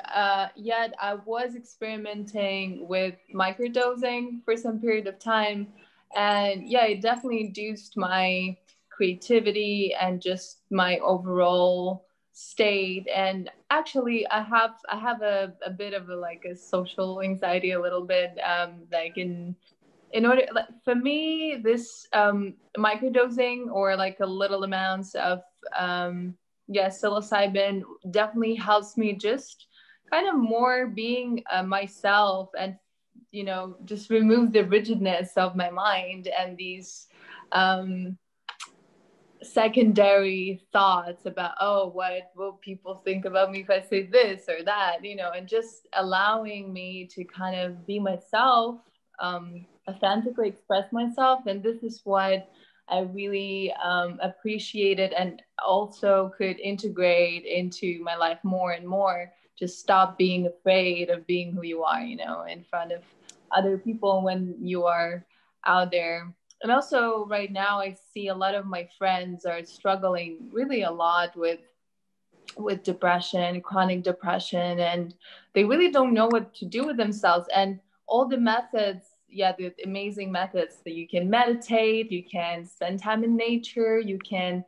yet I was experimenting with microdosing for some period of time. And yeah, it definitely induced my creativity and just my overall state. And actually I have a bit of a social anxiety a little bit, like in order, like for me, this microdosing or like a little amounts of psilocybin definitely helps me just kind of more being myself, and just remove the rigidness of my mind and these secondary thoughts about, oh, what will people think about me if I say this or that, and just allowing me to kind of be myself, authentically express myself. And this is what I really appreciated, and also could integrate into my life more and more. Just stop being afraid of being who you are, in front of other people when you are out there. And also right now I see a lot of my friends are struggling really a lot with depression, chronic depression, and they really don't know what to do with themselves. And all the methods, the amazing methods that you can meditate, you can spend time in nature, you can,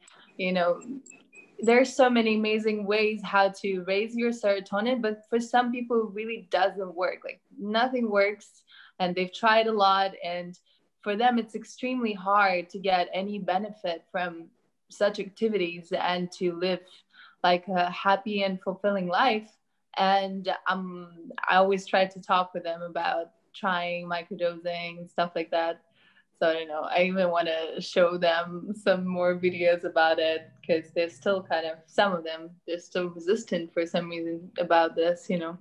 there's so many amazing ways how to raise your serotonin, but for some people it really doesn't work. Like nothing works, and they've tried a lot, and for them it's extremely hard to get any benefit from such activities and to live like a happy and fulfilling life. And I always try to talk with them about trying microdosing, stuff like that. So I don't know, I even want to show them some more videos about it, because they're still kind of, some of them, they're still resistant for some reason about this, you know.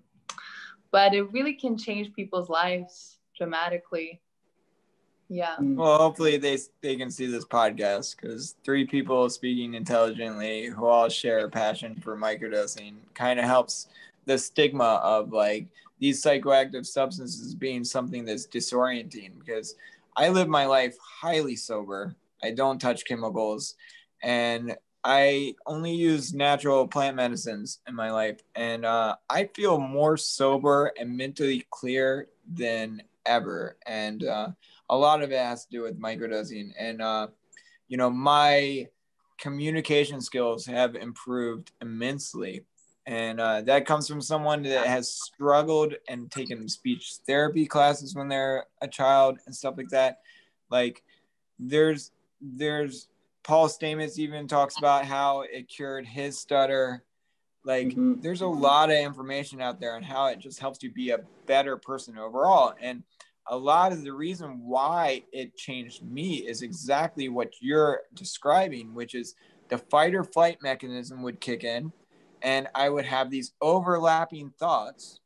But it really can change people's lives dramatically. Yeah. Well, hopefully they can see this podcast, because three people speaking intelligently who all share a passion for microdosing kind of helps the stigma of like these psychoactive substances being something that's disorienting, because I live my life highly sober. I don't touch chemicals, and I only use natural plant medicines in my life. And I feel more sober and mentally clear than ever. And a lot of it has to do with microdosing. And, you know, my communication skills have improved immensely. And that comes from someone that has struggled and taken speech therapy classes when they're a child and stuff like that. Like there's Paul Stamets even talks about how it cured his stutter. Like there's a lot of information out there on how it just helps you be a better person overall. And a lot of the reason why it changed me is exactly what you're describing, which is the fight or flight mechanism would kick in, and I would have these overlapping thoughts,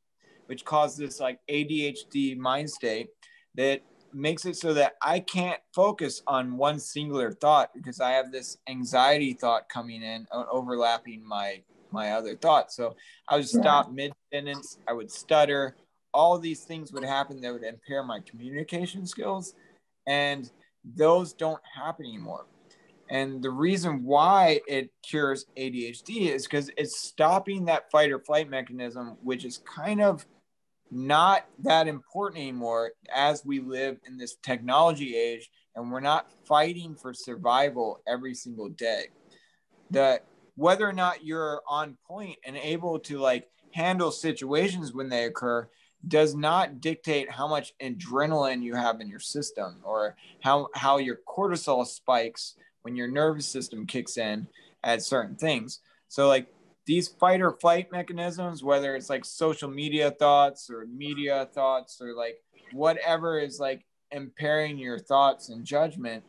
which cause this like ADHD mind state that makes it so that I can't focus on one singular thought, because I have this anxiety thought coming in overlapping my other thoughts. So I would stop mid-sentence, I would stutter, all these things would happen that would impair my communication skills, and those don't happen anymore. And the reason why it cures ADHD is because it's stopping that fight or flight mechanism, which is kind of not that important anymore as we live in this technology age, and we're not fighting for survival every single day. That whether or not you're on point and able to like handle situations when they occur does not dictate how much adrenaline you have in your system, or how your cortisol spikes when your nervous system kicks in at certain things. So like these fight or flight mechanisms, whether it's like social media thoughts or media thoughts or like whatever is like impairing your thoughts and judgment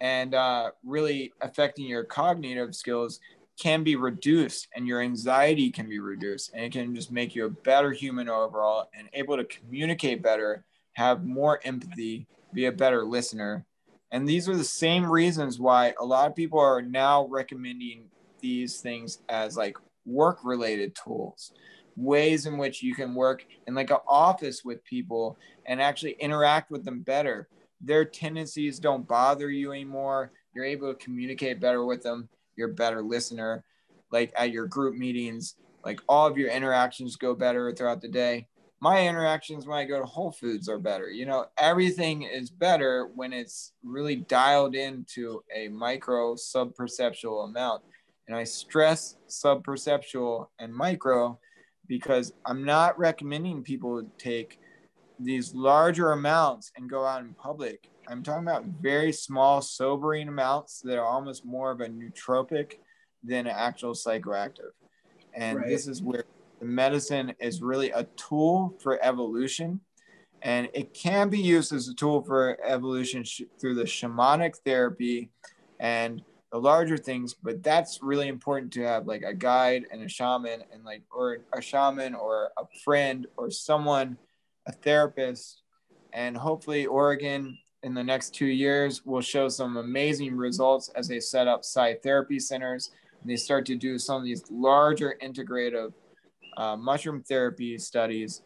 and really affecting your cognitive skills, can be reduced, and your anxiety can be reduced, and it can just make you a better human overall and able to communicate better, have more empathy, be a better listener. And these are the same reasons why a lot of people are now recommending these things as like work related tools, ways in which you can work in like an office with people and actually interact with them better. Their tendencies don't bother you anymore. You're able to communicate better with them. You're a better listener. Like at your group meetings, like all of your interactions go better throughout the day. My interactions when I go to Whole Foods are better. You know, everything is better when it's really dialed into a micro sub-perceptual amount. And I stress sub-perceptual and micro because I'm not recommending people take these larger amounts and go out in public. I'm talking about very small sobering amounts that are almost more of a nootropic than an actual psychoactive. And this is where the medicine is really a tool for evolution, and it can be used as a tool for evolution through the shamanic therapy and the larger things. But that's really important to have like a guide and a shaman, and like, or a shaman or a friend or someone, a therapist. And hopefully Oregon in the next 2 years will show some amazing results as they set up psy therapy centers and they start to do some of these larger integrative mushroom therapy studies.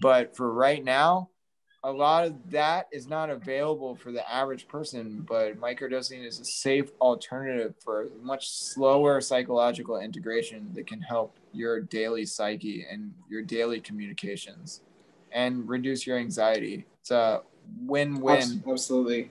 But for right now, a lot of that is not available for the average person, but microdosing is a safe alternative for much slower psychological integration that can help your daily psyche and your daily communications and reduce your anxiety. It's a win-win. Absolutely.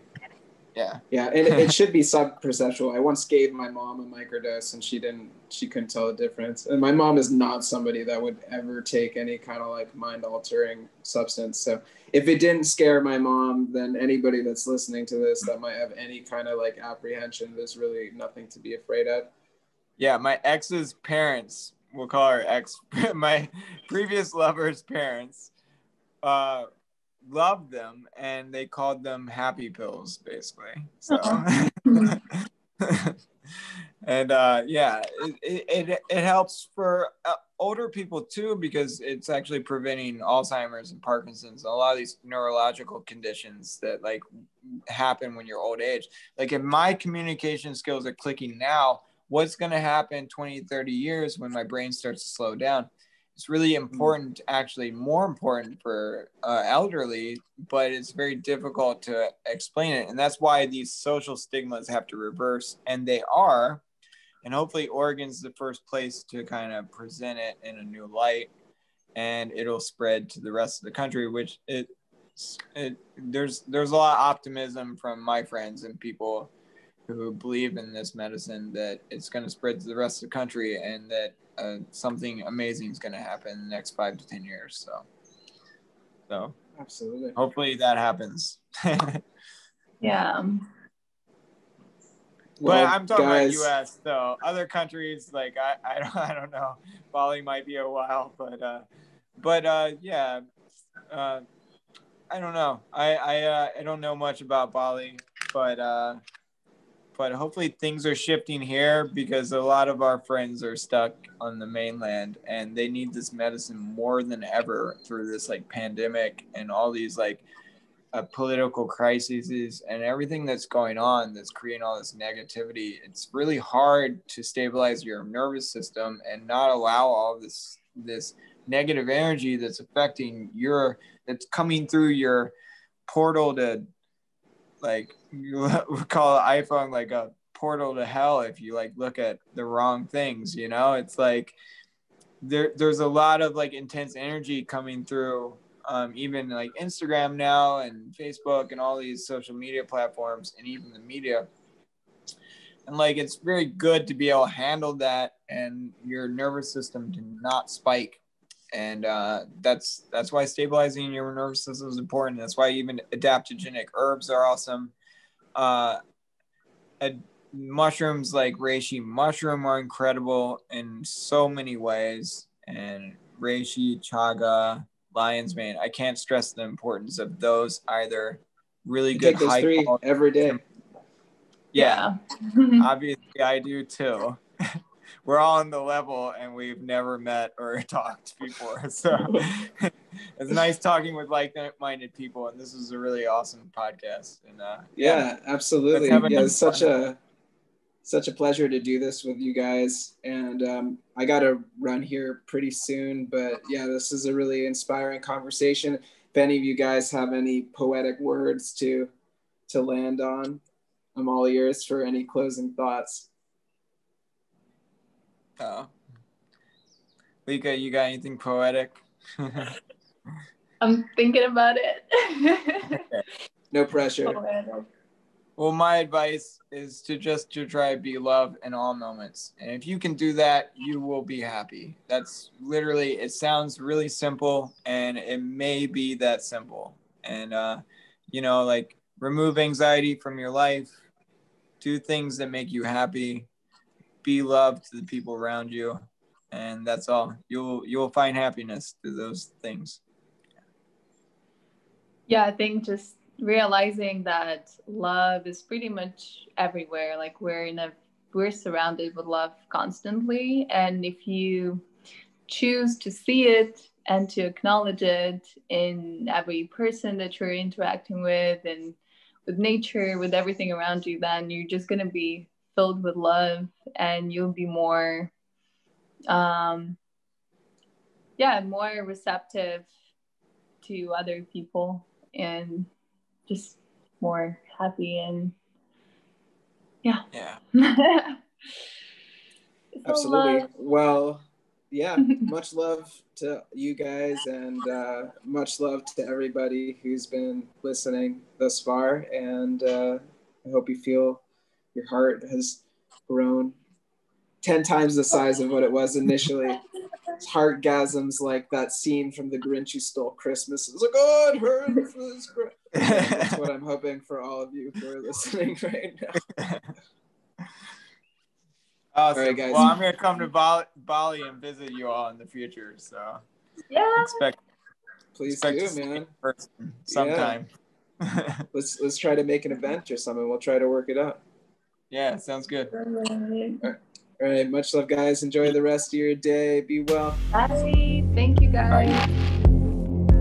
Yeah. Yeah, and it should be sub-perceptual. I once gave my mom a microdose and she couldn't tell the difference. And my mom is not somebody that would ever take any kind of like mind-altering substance. So if it didn't scare my mom, then anybody that's listening to this that might have any kind of like apprehension, there's really nothing to be afraid of. Yeah, my ex's parents we'll call her ex, my previous lover's parents, loved them, and they called them happy pills, basically. So, and yeah, it helps for older people too, because it's actually preventing Alzheimer's and Parkinson's and a lot of these neurological conditions that like happen when you're old age. Like if my communication skills are clicking now, what's going to happen 20, 30 years when my brain starts to slow down? It's really important, actually more important for elderly, but it's very difficult to explain it. And that's why these social stigmas have to reverse, and they are. And hopefully Oregon's the first place to kind of present it in a new light, and it'll spread to the rest of the country, which there's a lot of optimism from my friends and people who believe in this medicine that it's going to spread to the rest of the country, and that something amazing is going to happen in the next 5 to 10 years. So absolutely. Hopefully that happens. Yeah. Well, but I'm talking guys, about U.S. So other countries, like I don't know. Bali might be a while, but yeah. I don't know. I don't know much about Bali, but hopefully things are shifting here, because a lot of our friends are stuck on the mainland and they need this medicine more than ever through this like pandemic and all these like political crises and everything that's going on that's creating all this negativity. It's really hard to stabilize your nervous system and not allow all this negative energy that's that's coming through your portal to, like, we call an iPhone like a portal to hell if you like look at the wrong things, you know. It's like there's a lot of like intense energy coming through, even like Instagram now and Facebook and all these social media platforms and even the media. And like it's very good to be able to handle that and your nervous system to not spike. And that's why stabilizing your nervous system is important. That's why even adaptogenic herbs are awesome. Mushrooms like reishi mushroom are incredible in so many ways. And reishi, chaga, lion's mane, I can't stress the importance of those either. Really good take those high 3 quality every day. Yeah. Obviously I do too. We're all on the level and we've never met or talked before. So it's nice talking with like-minded people. And this is a really awesome podcast. And yeah, absolutely. Yeah, it's such a pleasure to do this with you guys. And I got to run here pretty soon. But yeah, this is a really inspiring conversation. If any of you guys have any poetic words to land on, I'm all ears for any closing thoughts. Lika, you got anything poetic? I'm thinking about it. Okay. No pressure. Poetic. Well, my advice is to try to be love in all moments. And if you can do that, you will be happy. That's literally, it sounds really simple, and it may be that simple. And, you know, like remove anxiety from your life, do things that make you happy, be love to the people around you. And that's all. You'll find happiness through those things. Yeah, I think just realizing that love is pretty much everywhere. Like we're surrounded with love constantly, and if you choose to see it and to acknowledge it in every person that you're interacting with and with nature, with everything around you, then you're just going to be filled with love, and you'll be more more receptive to other people and just more happy. And yeah Absolutely. Well, yeah, much love to you guys, and much love to everybody who's been listening thus far. And I hope you feel your heart has grown 10 times the size of what it was initially. It's heartgasms like that scene from The Grinch Who Stole Christmas. It's like, oh, it hurts for this. That's what I'm hoping for all of you who are listening right now. Awesome. All right, guys. Well, I'm going to come to Bali and visit you all in the future. So Yeah. Please expect do, to see you man. in person sometime. Let's try to make an event or something. We'll try to work it out. Yeah, sounds good. All right. Much love, guys. Enjoy the rest of your day. Be well. Bye. Thank you, guys. Bye.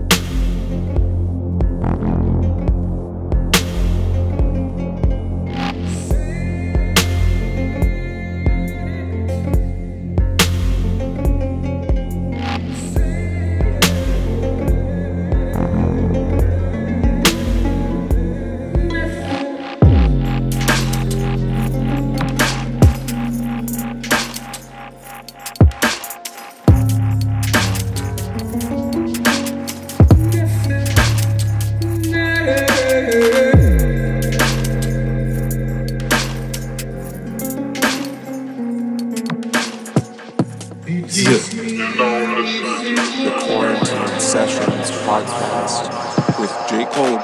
The Quarantine Sessions podcast with J. Cole.